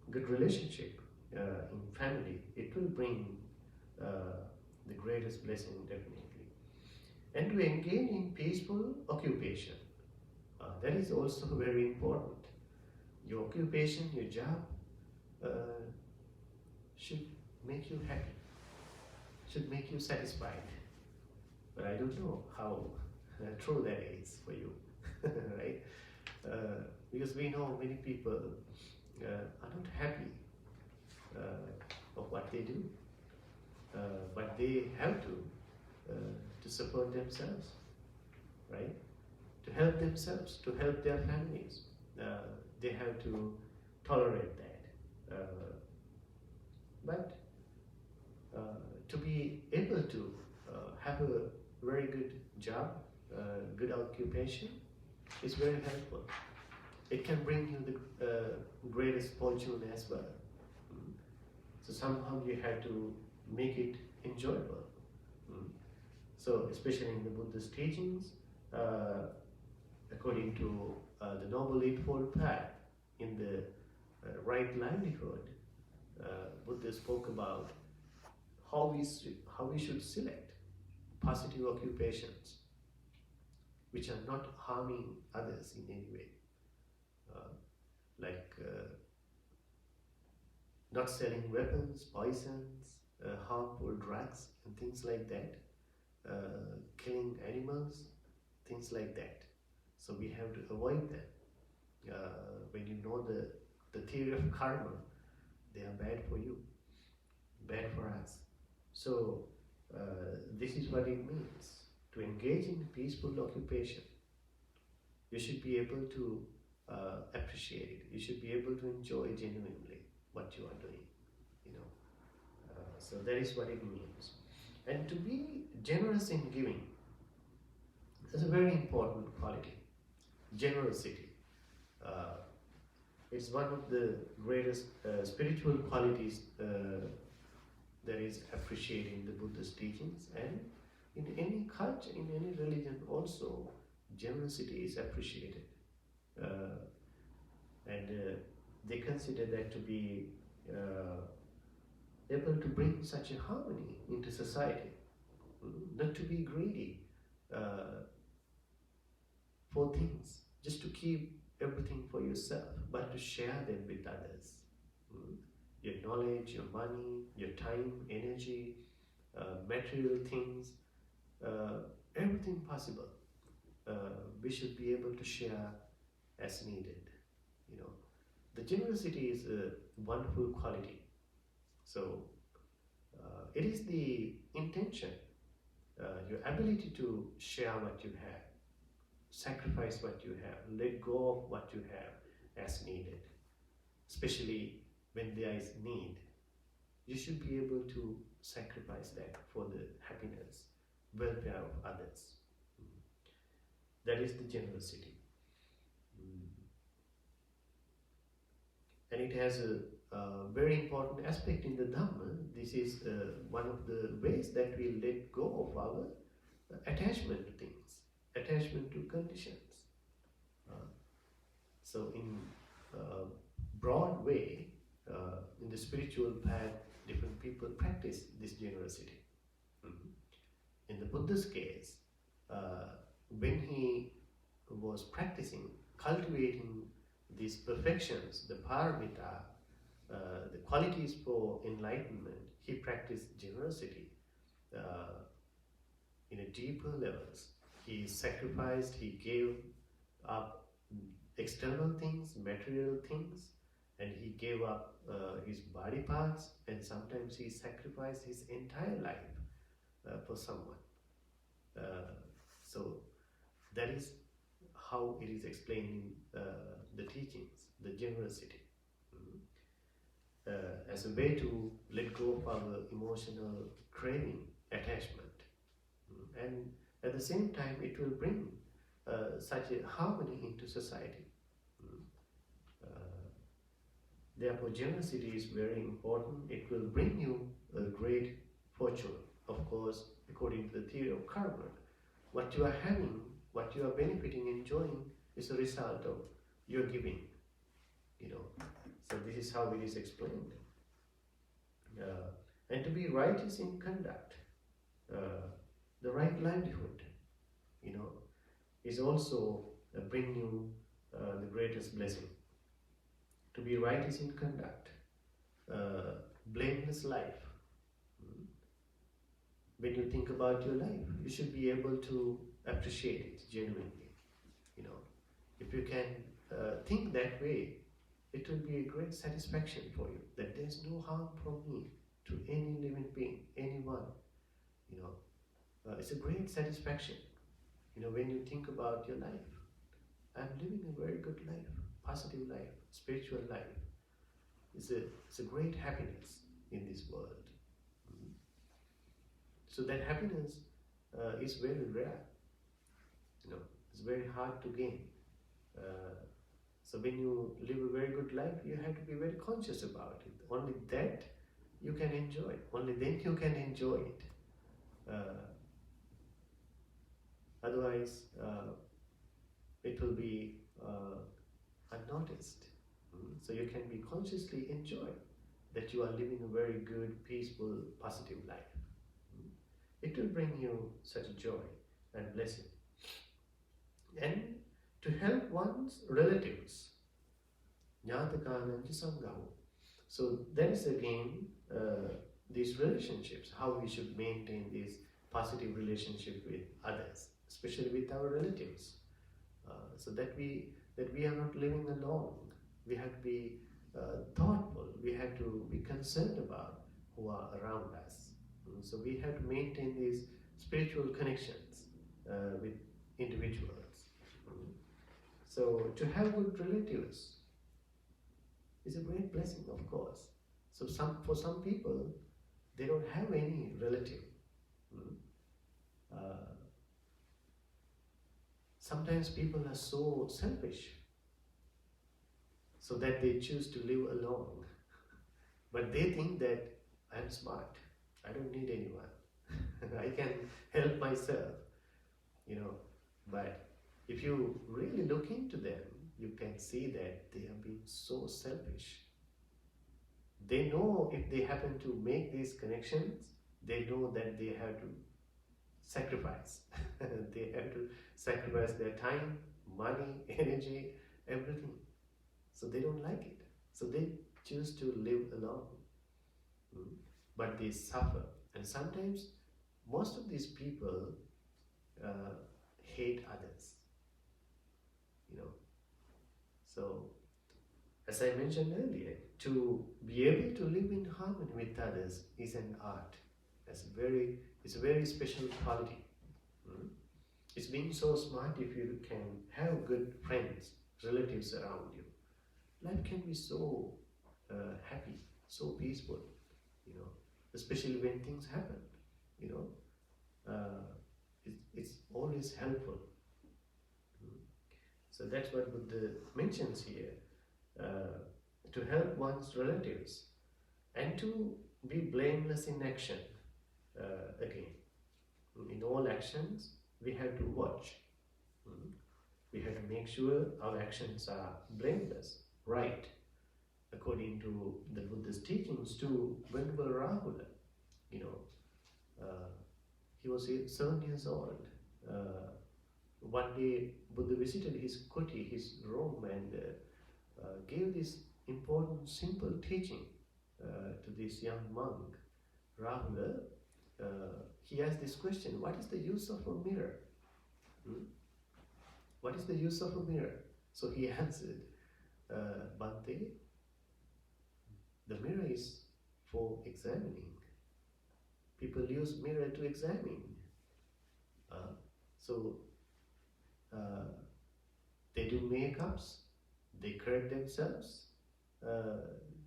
good relationship in family, it will bring the greatest blessing definitely. And to engage in peaceful occupation, that is also very important. Your occupation, your job should make you happy, should make you satisfied. But I don't know how true that is for you, right? Because we know many people are not happy of what they do, but they have to support themselves, right? To help themselves, to help their families. They have to tolerate that. But to be able to have a very good job, good occupation is very helpful. It can bring you the greatest fortune as well. So somehow you have to make it enjoyable. So especially in the Buddha's teachings, according to the Noble Eightfold Path, in the right livelihood, Buddha spoke about how we should select positive occupations which are not harming others in any way, like not selling weapons, poisons, harmful drugs, and things like that, killing animals, things like that. So we have to avoid them. When you know the theory of karma, they are bad for you, bad for us. So this is what it means to engage in peaceful occupation. You should be able to appreciate it. You should be able to enjoy genuinely what you are doing. You know, so that is what it means. And to be generous in giving is a very important quality. Generosity. It's one of the greatest spiritual qualities that is appreciated in the Buddha's teachings, and in any culture, in any religion also, generosity is appreciated. And they consider that to be able to bring such a harmony into society, not to be greedy for things, just to keep everything for yourself, but to share them with others. Your knowledge, your money, your time, energy, material things, everything possible. We should be able to share as needed. You know, the generosity is a wonderful quality. So it is the intention, your ability to share what you have, sacrifice what you have, let go of what you have as needed, especially when there is need. You should be able to sacrifice that for the happiness, welfare of others. That is the generosity. And it has a very important aspect in the Dhamma. This is one of the ways that we let go of our attachment to things, attachment to conditions. So in broad way, in the spiritual path, different people practice this generosity. In the Buddha's case, when he was practicing, cultivating these perfections, the paramita, the qualities for enlightenment, he practiced generosity in a deeper levels. He sacrificed, he gave up external things, material things, and he gave up his body parts, and sometimes he sacrificed his entire life for someone. So that is how it is explained in the teachings, the generosity. As a way to let go of our emotional craving, attachment. And at the same time, it will bring such a harmony into society. Therefore, generosity is very important. It will bring you a great fortune. Of course, according to the theory of karma, what you are having, what you are benefiting, enjoying, is a result of your giving. You know, so this is how it is explained. And to be righteous in conduct, the right livelihood, you know, is also bring you the greatest blessing. To be righteous in conduct, blameless life. When you think about your life, you should be able to appreciate it genuinely. You know, if you can think that way, it will be a great satisfaction for you, that there is no harm from me to any living being, anyone. You know, it's a great satisfaction. You know, when you think about your life, I'm living a very good life, positive life, spiritual life. It's a great happiness in this world. So that happiness is very rare. You know, it's very hard to gain. So when you live a very good life, you have to be very conscious about it. Only that you can enjoy. Only then you can enjoy it. Otherwise, it will be unnoticed. So you can be consciously enjoy that you are living a very good, peaceful, positive life. it will bring you such joy and blessing. And to help one's relatives, Jnatakanancha Samgaho. So that is again these relationships, how we should maintain this positive relationship with others, especially with our relatives, so that we are not living alone. We have to be thoughtful. We have to be concerned about who are around us. So we have to maintain these spiritual connections with individuals. So to have good relatives is a great blessing, of course. So for some people, they don't have any relative. Sometimes people are so selfish, so that they choose to live alone. But they think that I'm smart. I don't need anyone. I can help myself, But if you really look into them, you can see that they have been so selfish. They know if they happen to make these connections, they know that they have to sacrifice. They have to sacrifice their time, money, energy, everything. So they don't like it. So they choose to live alone. But they suffer. And sometimes most of these people hate others. So as I mentioned earlier, to be able to live in harmony with others is an art. It's a very special quality. It's being so smart if you can have good friends, relatives around you. Life can be so happy, so peaceful, especially when things happen, it's always helpful. So that's what Buddha mentions here, to help one's relatives and to be blameless in action. Again, in all actions, we have to watch. We have to make sure our actions are blameless, right, according to the Buddha's teachings to Venerable Rahula. He was 7 years old. One day, Buddha visited his kuti, his room, and gave this important, simple teaching to this young monk, Rahula. He asked this question: what is the use of a mirror? What is the use of a mirror? So he answered, Bhante, the mirror is for examining. People use mirror to examine. They do makeups, they correct themselves,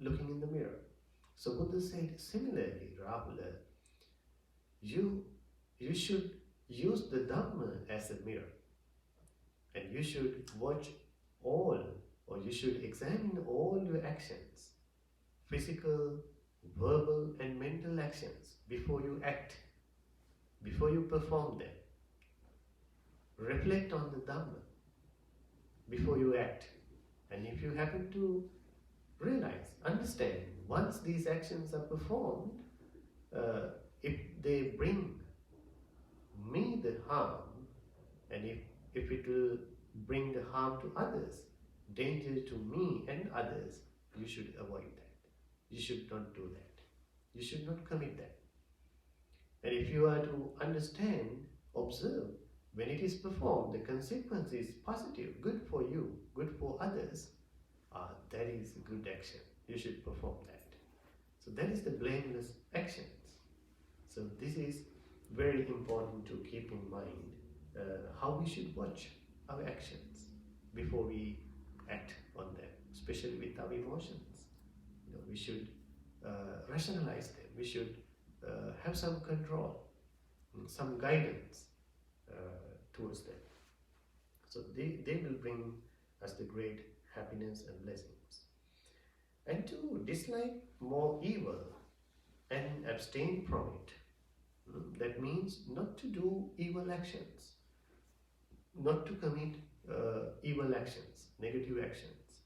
looking in the mirror. So Buddha said, similarly, Rahula, you should use the Dhamma as a mirror. And you should watch all, or you should examine all your actions, physical, verbal, and mental actions, before you act, before you perform them. Reflect on the Dhamma before you act. And if you happen to realize, understand, once these actions are performed, if they bring me the harm, and if it will bring the harm to others, danger to me and others, you should avoid that. You should not do that. You should not commit that. And if you are to understand, observe, when it is performed, the consequence is positive, good for you, good for others, that is good action. You should perform that. So that is the blameless actions. So this is very important to keep in mind, how we should watch our actions before we act on them, especially with our emotions. We should rationalize them. We should have some control, some guidance towards them. So they will bring us the great happiness and blessings. And to dislike more evil and abstain from it. That means not to do evil actions, not to commit evil actions, negative actions.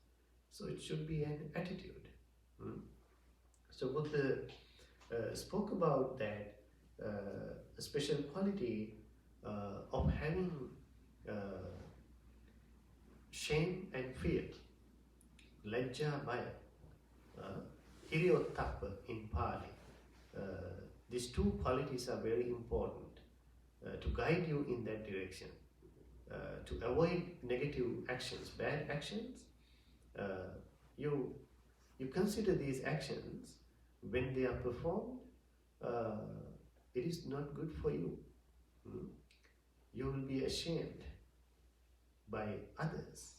So it should be an attitude. So Buddha spoke about that a special quality of having shame and fear, lajja baya, hiriyottappa in Pali. These two qualities are very important to guide you in that direction, to avoid negative actions, bad actions. You consider these actions when they are performed. It is not good for you. You will be ashamed by others.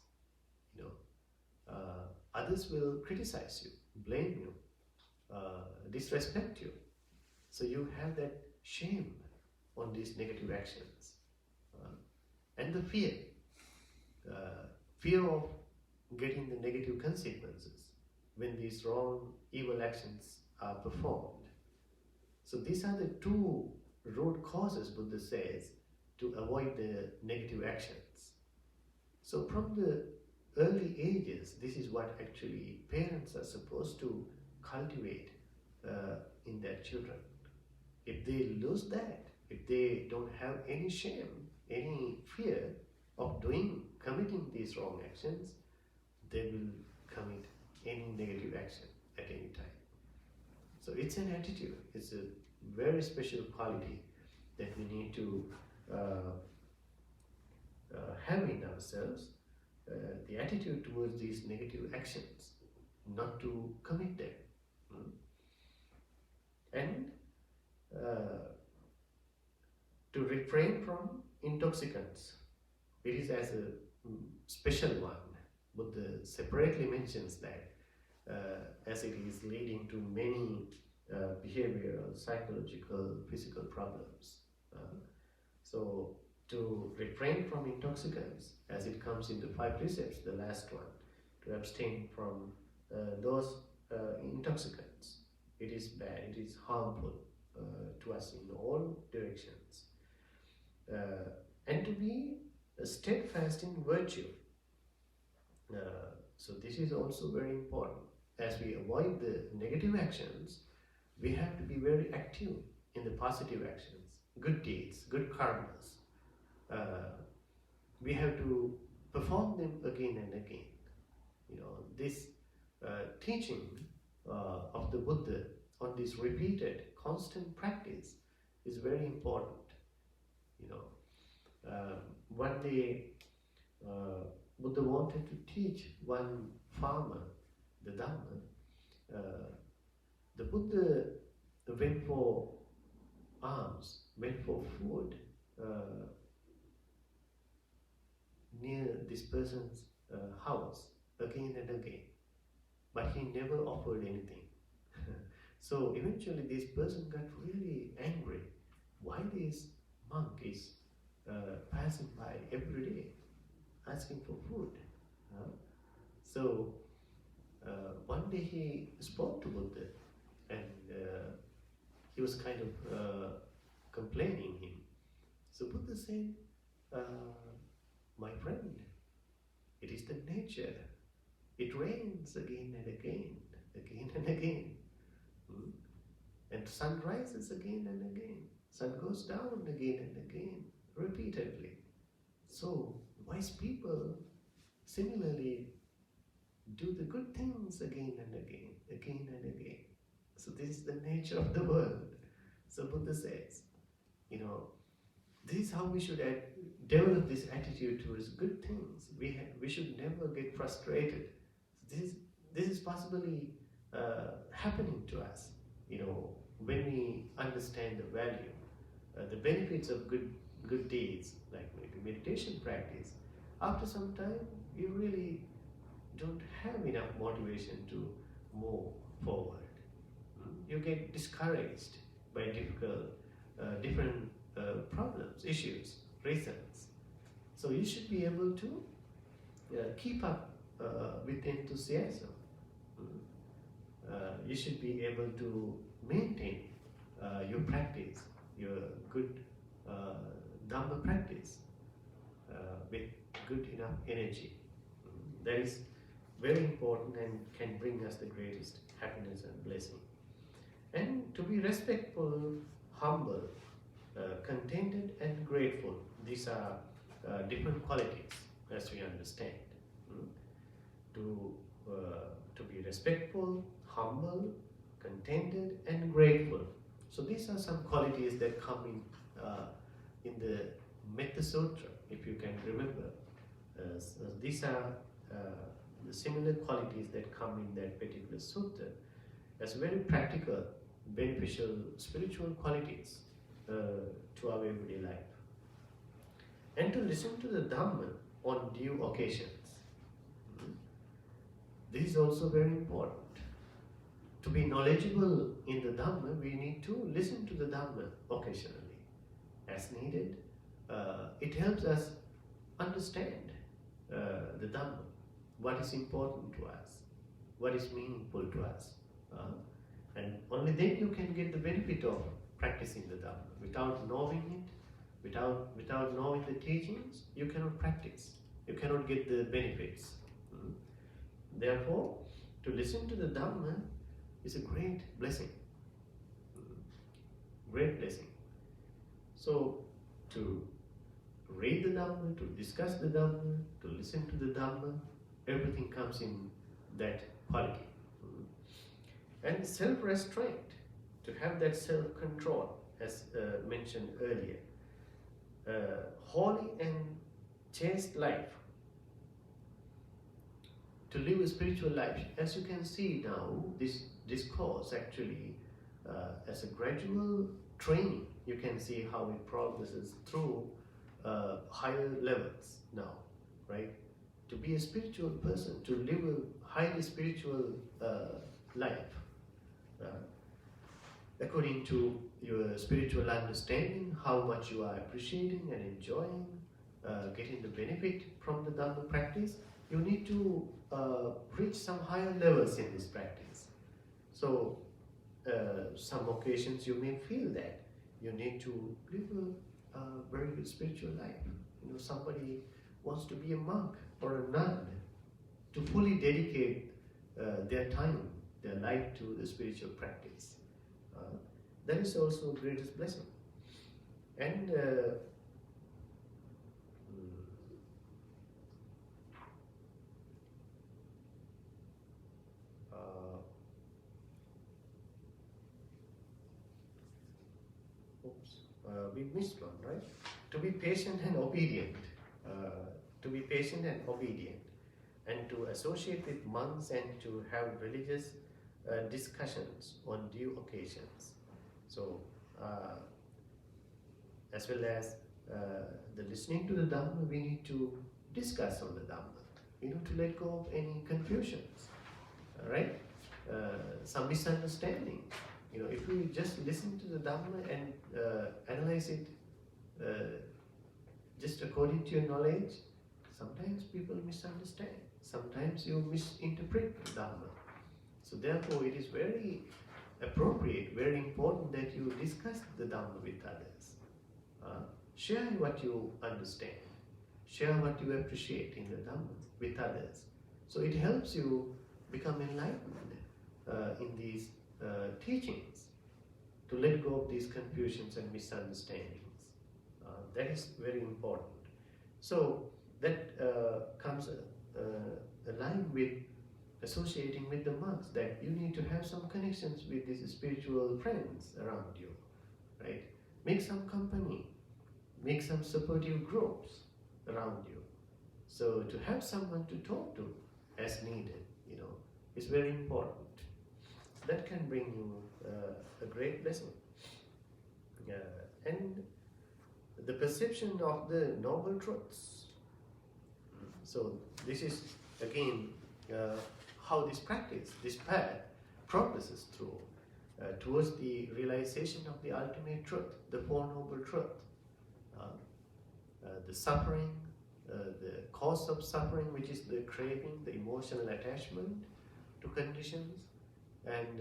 Others will criticize you, blame you, disrespect you. So you have that shame on these negative actions. And the fear of getting the negative consequences when these wrong, evil actions are performed. So these are the two root causes, Buddha says, to avoid the negative actions. So from the early ages, this is what actually parents are supposed to cultivate in their children. If they lose that, if they don't have any shame, any fear of committing these wrong actions, they will commit any negative action at any time. So it's an attitude, it's a very special quality that we need to have in ourselves, the attitude towards these negative actions, not to commit them. And to refrain from intoxicants. It is as a special one. Buddha separately mentions that as it is leading to many behavioral, psychological, physical problems. So to refrain from intoxicants, as it comes in the 5 precepts, the last one, to abstain from those intoxicants. It is bad, it is harmful to us in all directions. And to be steadfast in virtue. So this is also very important. As we avoid the negative actions, we have to be very active in the positive actions, good deeds, good karmas. We have to perform them again and again. This teaching of the Buddha on this repeated, constant practice is very important. One day Buddha wanted to teach one farmer the Dhamma. The Buddha went for alms, went for food near this person's house again and again, but he never offered anything. So eventually this person got really angry. Why this monk is passing by every day asking for food? So one day he spoke to Buddha, and he was kind of complaining him. So Buddha said, my friend, it is the nature. It rains again and again, again and again. And sun rises again and again. Sun goes down again and again, repeatedly. So wise people similarly do the good things again and again, again and again. So this is the nature of the world. So Buddha says, this is how we should develop this attitude towards good things. We should never get frustrated. This is possibly happening to us, when we understand the value, the benefits of good deeds, like maybe meditation practice. After some time, you really don't have enough motivation to move forward. You get discouraged by different problems, issues, reasons. So you should be able to keep up with enthusiasm. You should be able to maintain your practice, your good Dhamma practice with good enough energy. That is very important and can bring us the greatest happiness and blessing. And to be respectful, humble, contented and grateful. These are different qualities as we understand. Mm. To be respectful, humble, contented and grateful. So these are some qualities that come in the Metta Sutra, if you can remember. So these are the similar qualities that come in that particular sutta as very practical, beneficial spiritual qualities to our everyday life. And to listen to the Dhamma on due occasions. This is also very important. To be knowledgeable in the Dhamma, we need to listen to the Dhamma occasionally, as needed. It helps us understand the Dhamma, what is important to us, what is meaningful to us. And only then you can get the benefit of practicing the Dhamma. Without knowing it, without knowing the teachings, you cannot practice. You cannot get the benefits. Therefore, to listen to the Dhamma is a great blessing. Great blessing. So, to read the Dhamma, to discuss the Dhamma, to listen to the Dhamma, everything comes in that quality. And self-restraint, to have that self-control, as mentioned earlier. Holy and chaste life. To live a spiritual life. As you can see now, this course actually, as a gradual training, you can see how it progresses through higher levels now, right? To be a spiritual person, to live a highly spiritual life, according to your spiritual understanding, how much you are appreciating and enjoying, getting the benefit from the Dhamma practice, you need to reach some higher levels in this practice. So, some occasions you may feel that you need to live a very good spiritual life. You know, somebody wants to be a monk or a nun, to fully dedicate their time, their life to the spiritual practice. That is also the greatest blessing. And we missed one, right? To be patient and obedient. To be patient and obedient. And to associate with monks and to have religious discussions on due occasions. So, as well as the listening to the Dhamma, we need to discuss on the Dhamma. You know, to let go of any confusions, right? Some misunderstanding. You know, if we just listen to the Dhamma and analyze it just according to your knowledge, sometimes people misunderstand. Sometimes you misinterpret the Dhamma. So therefore, it is very appropriate, very important that you discuss the Dhamma with others. Share what you understand. Share what you appreciate in the Dhamma with others. So it helps you become enlightened in these teachings, to let go of these confusions and misunderstandings. That is very important. So that comes aligned with associating with the monks, that you need to have some connections with these spiritual friends around you, right? Make some company, make some supportive groups around you. So to have someone to talk to as needed, you know, is very important. That can bring you a great blessing. And the perception of the noble truths. So this is again how this practice, this path progresses through towards the realization of the ultimate truth, the Four Noble Truth. The suffering, the cause of suffering, which is the craving, the emotional attachment to conditions, and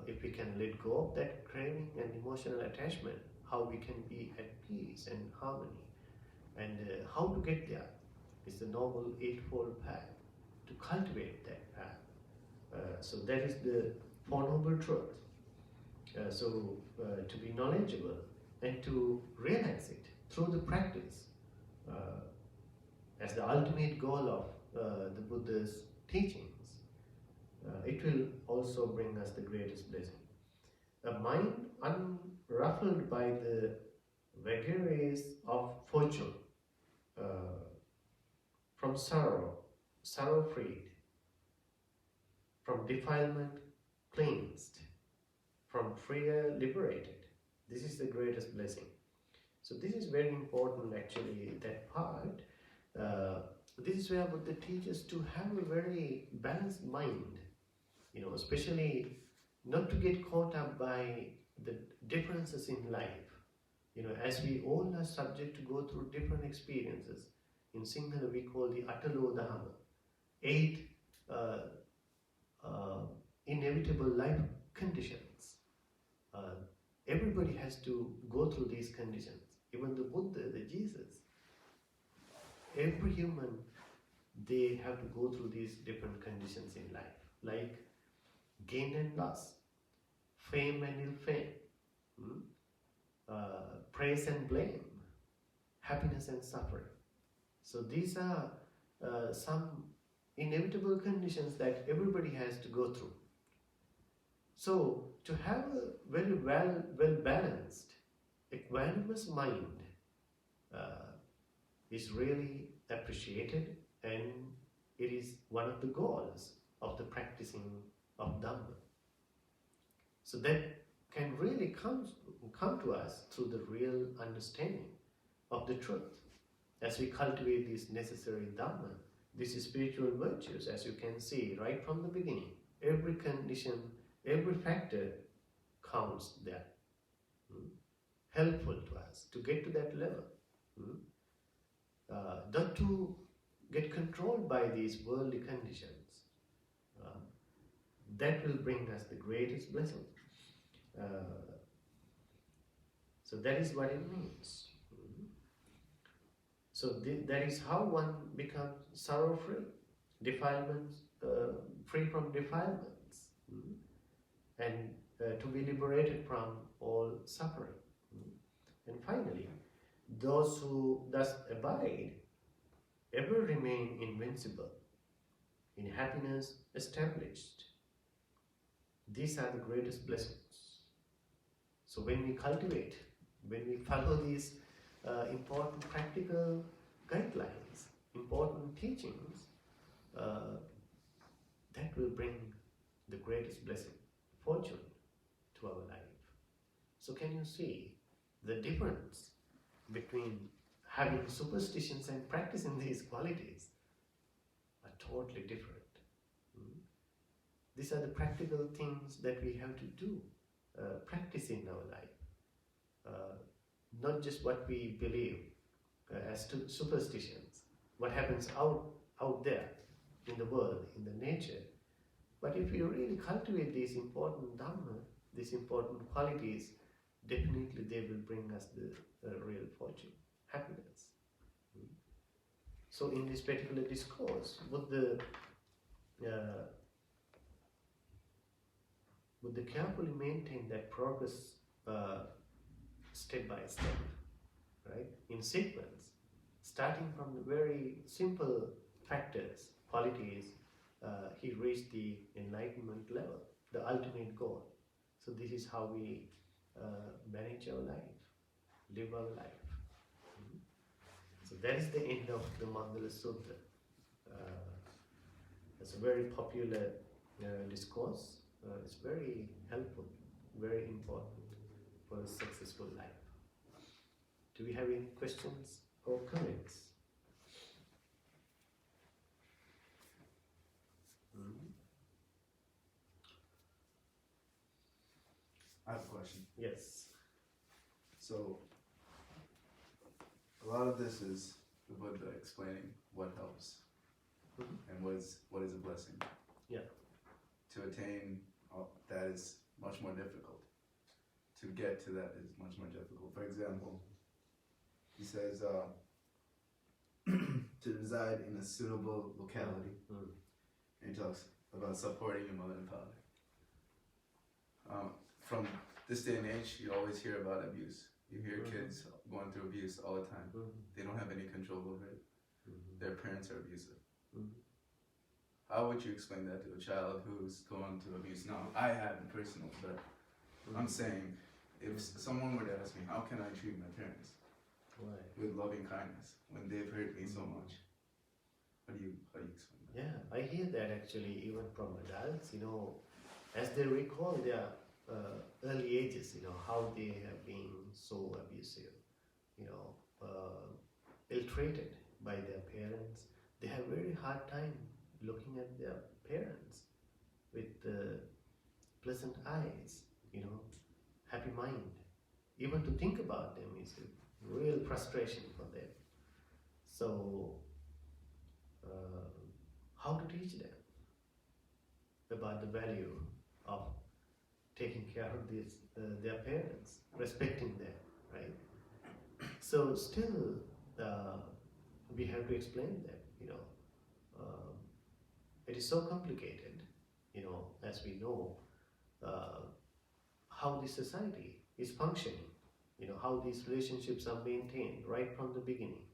if we can let go of that craving and emotional attachment, how we can be at peace and harmony, and how to get there is the Noble Eightfold Path, to cultivate that path. So that is the Four Noble Truth. To be knowledgeable and to realize it through the practice as the ultimate goal of the Buddha's teachings, it will also bring us the greatest blessing. A mind unruffled by the vagaries of fortune, from sorrow freed, from defilement cleansed, from fear liberated. This is the greatest blessing. So this is very important actually, that part. This is where Buddha teaches to have a very balanced mind, especially not to get caught up by the differences in life. As we all are subject to go through different experiences. In Sinhala we call the Atalo Dhamma, 8 inevitable life conditions. Everybody has to go through these conditions. Even the Buddha, the Jesus, every human, they have to go through these different conditions in life, like gain and loss, fame and ill fame, praise and blame, happiness and suffering. So these are some inevitable conditions that everybody has to go through. So to have a very well balanced, equanimous mind is really appreciated, and it is one of the goals of the practicing of Dhamma. So that can really come to us through the real understanding of the truth. As we cultivate these necessary Dhamma, these spiritual virtues, as you can see right from the beginning, every condition, every factor counts there, helpful to us to get to that level. Not to get controlled by these worldly conditions. That will bring us the greatest blessing. So that is what it means. So that is how one becomes sorrow-free, defilements, free from defilements, and to be liberated from all suffering. And finally, those who thus abide ever remain invincible, in happiness established. These are the greatest blessings. So when we cultivate, when we follow these important practical guidelines, important teachings, that will bring the greatest blessing, fortune, to our life. So can you see the difference between having superstitions and practicing these qualities? Are totally different. These are the practical things that we have to do, practice in our life. Not just what we believe as superstitions, what happens out there in the world, in the nature. But if we really cultivate these important Dhamma, these important qualities, definitely they will bring us the real fortune, happiness. So in this particular discourse, Buddha carefully maintained that progress step by step, right? In sequence, starting from the very simple factors, qualities, he reached the enlightenment level, the ultimate goal. So this is how we manage our life, live our life. So that is the end of the Mangala Sutta. It's a very popular discourse. It's very helpful, very important for a successful life. Do we have any questions or comments? I have a question. Yes. So, a lot of this is the Buddha explaining what helps and what is a blessing. Yeah. To attain that is much more difficult. To get to that is much more difficult. For example, he says to reside in a suitable locality. And he talks about supporting your mother and father. From this day and age, you always hear about abuse. You hear kids going through abuse all the time. They don't have any control over it. Their parents are abusive. How would you explain that to a child who's going through abuse? Now, I haven't personally, but I'm saying, if someone were to ask me, how can I treat my parents with loving kindness when they've hurt me so much? How do you explain that? Yeah, I hear that actually even from adults, as they recall their early ages, how they have been so abusive, ill-treated by their parents. They have very hard time looking at their parents with pleasant eyes, happy mind. Even to think about them is a real frustration for them. So, how to teach them about the value of taking care of their parents, respecting them, right? So still, we have to explain them, it is so complicated, as we know, how the society is functioning, how these relationships are maintained right from the beginning.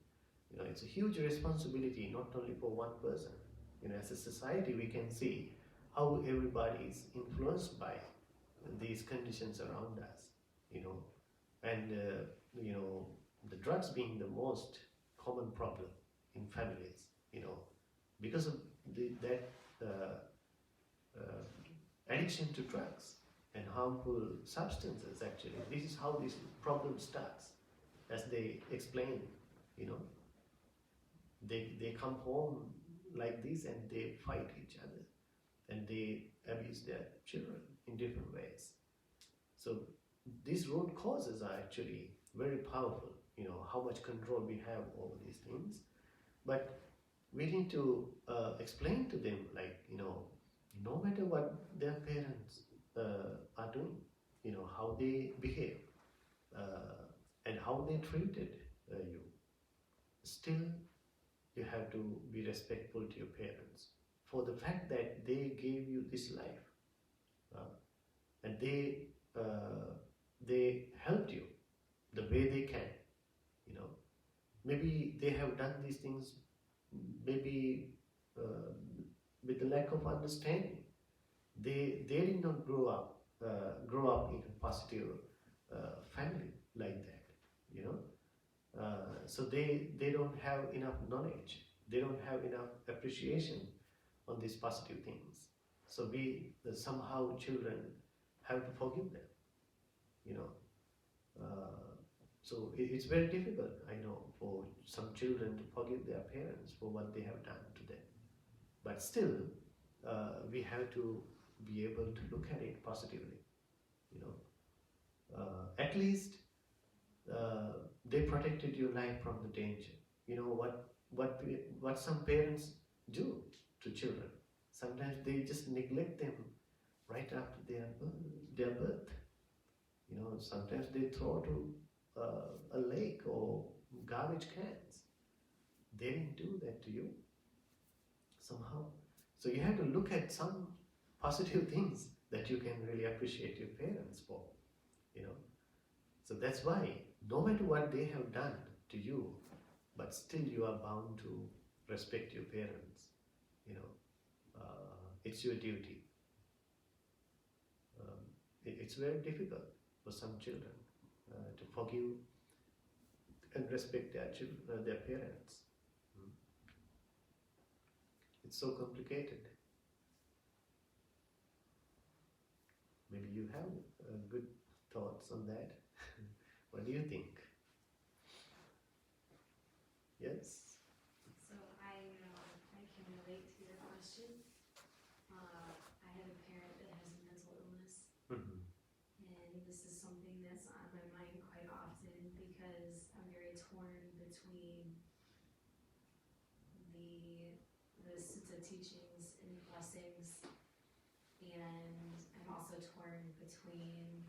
It's a huge responsibility, not only for one person. As a society, we can see how everybody is influenced by these conditions around us, and the drugs being the most common problem in families, because of that addiction to drugs and harmful substances. Actually, this is how this problem starts, as they explain. They come home like this and they fight each other and they abuse their children in different ways. So these root causes are actually very powerful, how much control we have over these things. But we need to explain to them, no matter what their parents are doing, how they behave and how they treated you, still you have to be respectful to your parents for the fact that they gave you this life, and they helped you the way they can. Maybe they have done these things maybe with the lack of understanding. They did not grow up in a positive family like that, so they don't have enough knowledge, they don't have enough appreciation on these positive things. So we somehow children have to forgive them, so it's very difficult, I know, for some children to forgive their parents for what they have done to them. But still, we have to be able to look at it positively, at least they protected your life from the danger. What some parents do to children, sometimes they just neglect them right after their birth. Sometimes they throw to a lake or garbage cans. They didn't do that to you somehow. So you have to look at some positive things that you can really appreciate your parents for, So that's why, no matter what they have done to you, but still you are bound to respect your parents, it's your duty. It's very difficult for some children to forgive and respect their parents. It's so complicated. Maybe you have good thoughts on that. What do you think? Yes? So I can relate to your question. I have a parent that has a mental illness, and this is something that's on my mind quite often because I'm very torn between the Sutta teachings and blessings, and I'm also torn between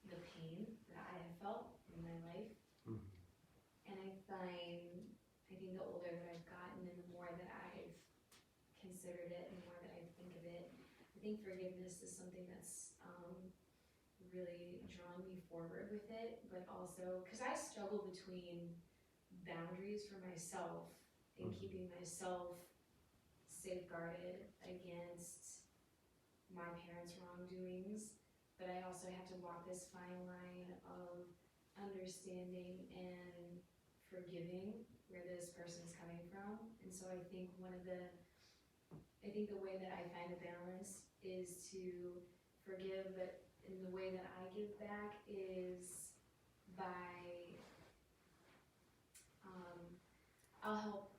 the pain that I have felt in my life. And I think the older that I've gotten and the more that I've considered it and the more that I think of it, I think forgiveness is something that's really drawn me forward with it, but also because I struggle between boundaries for myself and keeping myself safeguarded against my parents' wrongdoings, but I also have to walk this fine line of understanding and forgiving where this person's coming from. And so I think the way that I find a balance is to forgive, but in the way that I give back is by, I'll help.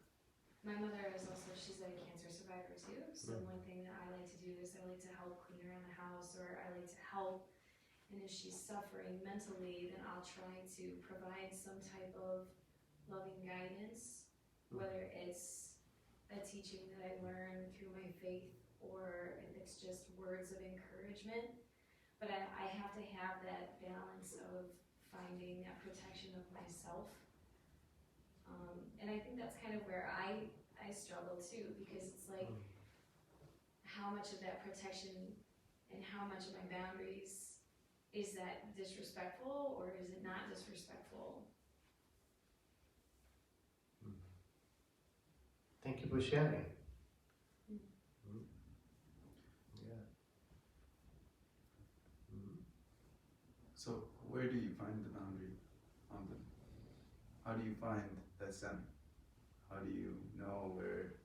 My mother is also, she's a cancer survivor too, so one thing that I like to do is I like to help clean around the house, or I like to help, and if she's suffering mentally, then I'll try to provide some type of loving guidance, whether it's a teaching that I learned through my faith, or if it's just words of encouragement. But I have to have that balance of finding that protection of myself. And I think that's kind of where I struggle too, because it's like, how much of that protection and how much of my boundaries is that disrespectful, or is it not disrespectful? Thank you for sharing. Yeah. So where do you find the boundary on them? How do you find that center? How do you know where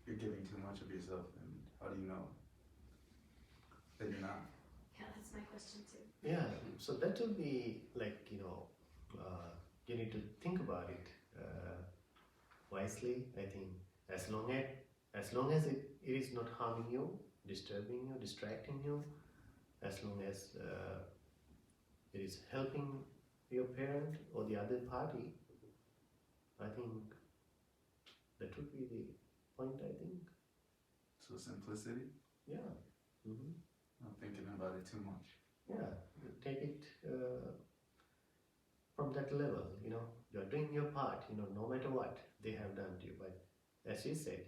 you're giving too much of yourself, and how do you know that you're not? Yeah, that's my question too. Yeah, so that will be like, you need to think about it wisely. I think as long as it is not harming you, disturbing you, distracting you, as long as it is helping your parent or the other party, I think that would be the point, I think. So simplicity? Yeah. Not thinking about it too much. Yeah, take it from that level, you're doing your part, no matter what they have done to you. But as you said,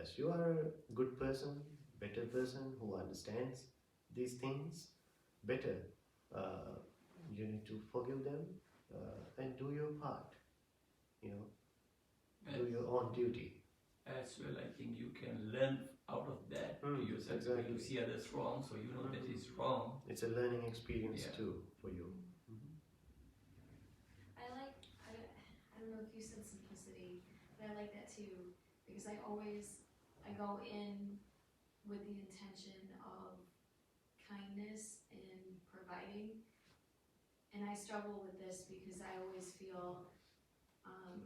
as you are a good person, better person who understands these things better, you need to forgive them and do your part, do your own duty. As well, I think you can learn out of that to yourself. Exactly. You see others wrong, so you know that is wrong. It's a learning experience too for you. I don't know if you said simplicity, but I like that too, because I go in with the intention of kindness and providing, and I struggle with this because I always feel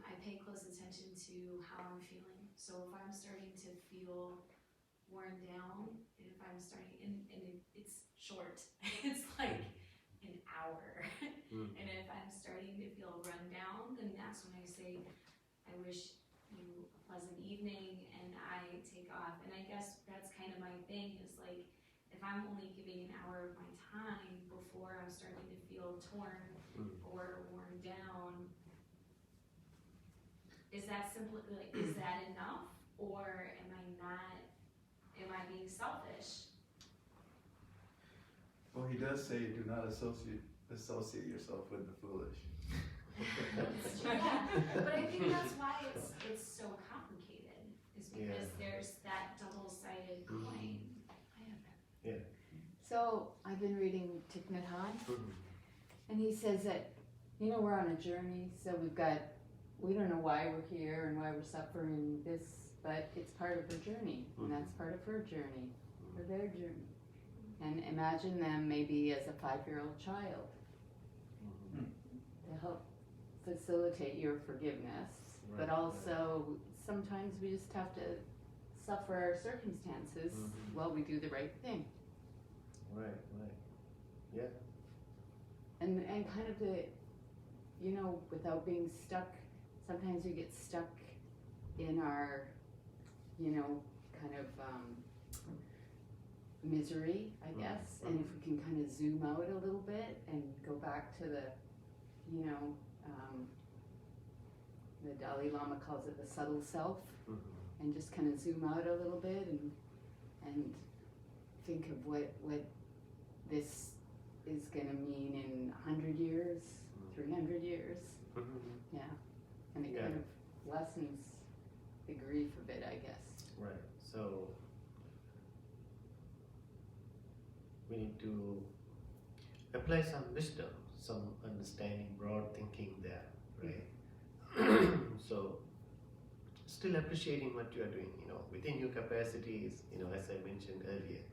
I pay close attention to how I'm feeling. So if I'm starting to feel worn down, and if I'm starting, and it's short, it's like an hour, and if I'm starting to feel run down, then that's when I say, I wish you a pleasant evening, and I take off. And I guess that's kind of my thing, is like, if I'm only giving an hour of my time before I'm starting to feel torn or worn down, is that simply, like, is that enough, or am I being selfish? Well, he does say do not associate yourself with the foolish. Yeah, but I think that's why it's so complicated, is because there's that double-sided coin. Yeah. So I've been reading Thich Nhat Hanh, and he says that, we're on a journey, so we don't know why we're here and why we're suffering this, but it's part of the journey, and that's part of her journey, or their journey. And imagine them maybe as a 5-year-old child to help facilitate your forgiveness, but also sometimes we just have to suffer our circumstances while we do the right thing. Right. Yeah. And kind of the, without being stuck, sometimes we get stuck in our, kind of misery, I guess. And if we can kind of zoom out a little bit and go back to the, the Dalai Lama calls it the subtle self, and just kind of zoom out a little bit and think of what this is going to mean in 100 years, 300 years. Yeah. And it kind of lessens the grief of it, I guess. Right. So we need to apply some wisdom, some understanding, broad thinking there, right? So still appreciating what you are doing, within your capacities, as I mentioned earlier,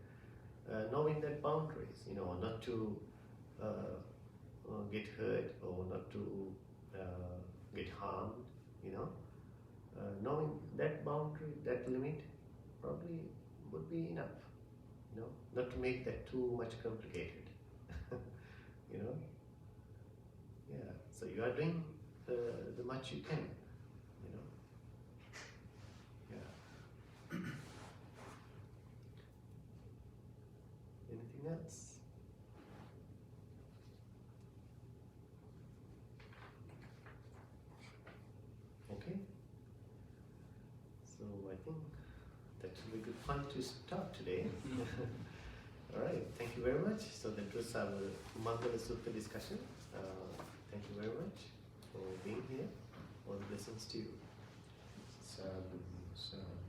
knowing that boundaries, not to get hurt or not to get harmed, knowing that boundary, that limit probably would be enough, not to make that too much complicated, Yeah, so you are doing the much you can, Yeah. Anything else? Okay. So I think that will be a good point to stop today. All right. Thank you very much. So that was our Mangala Sutta discussion. Thank you very much for being here. All blessings to you. Sadhu, sadhu.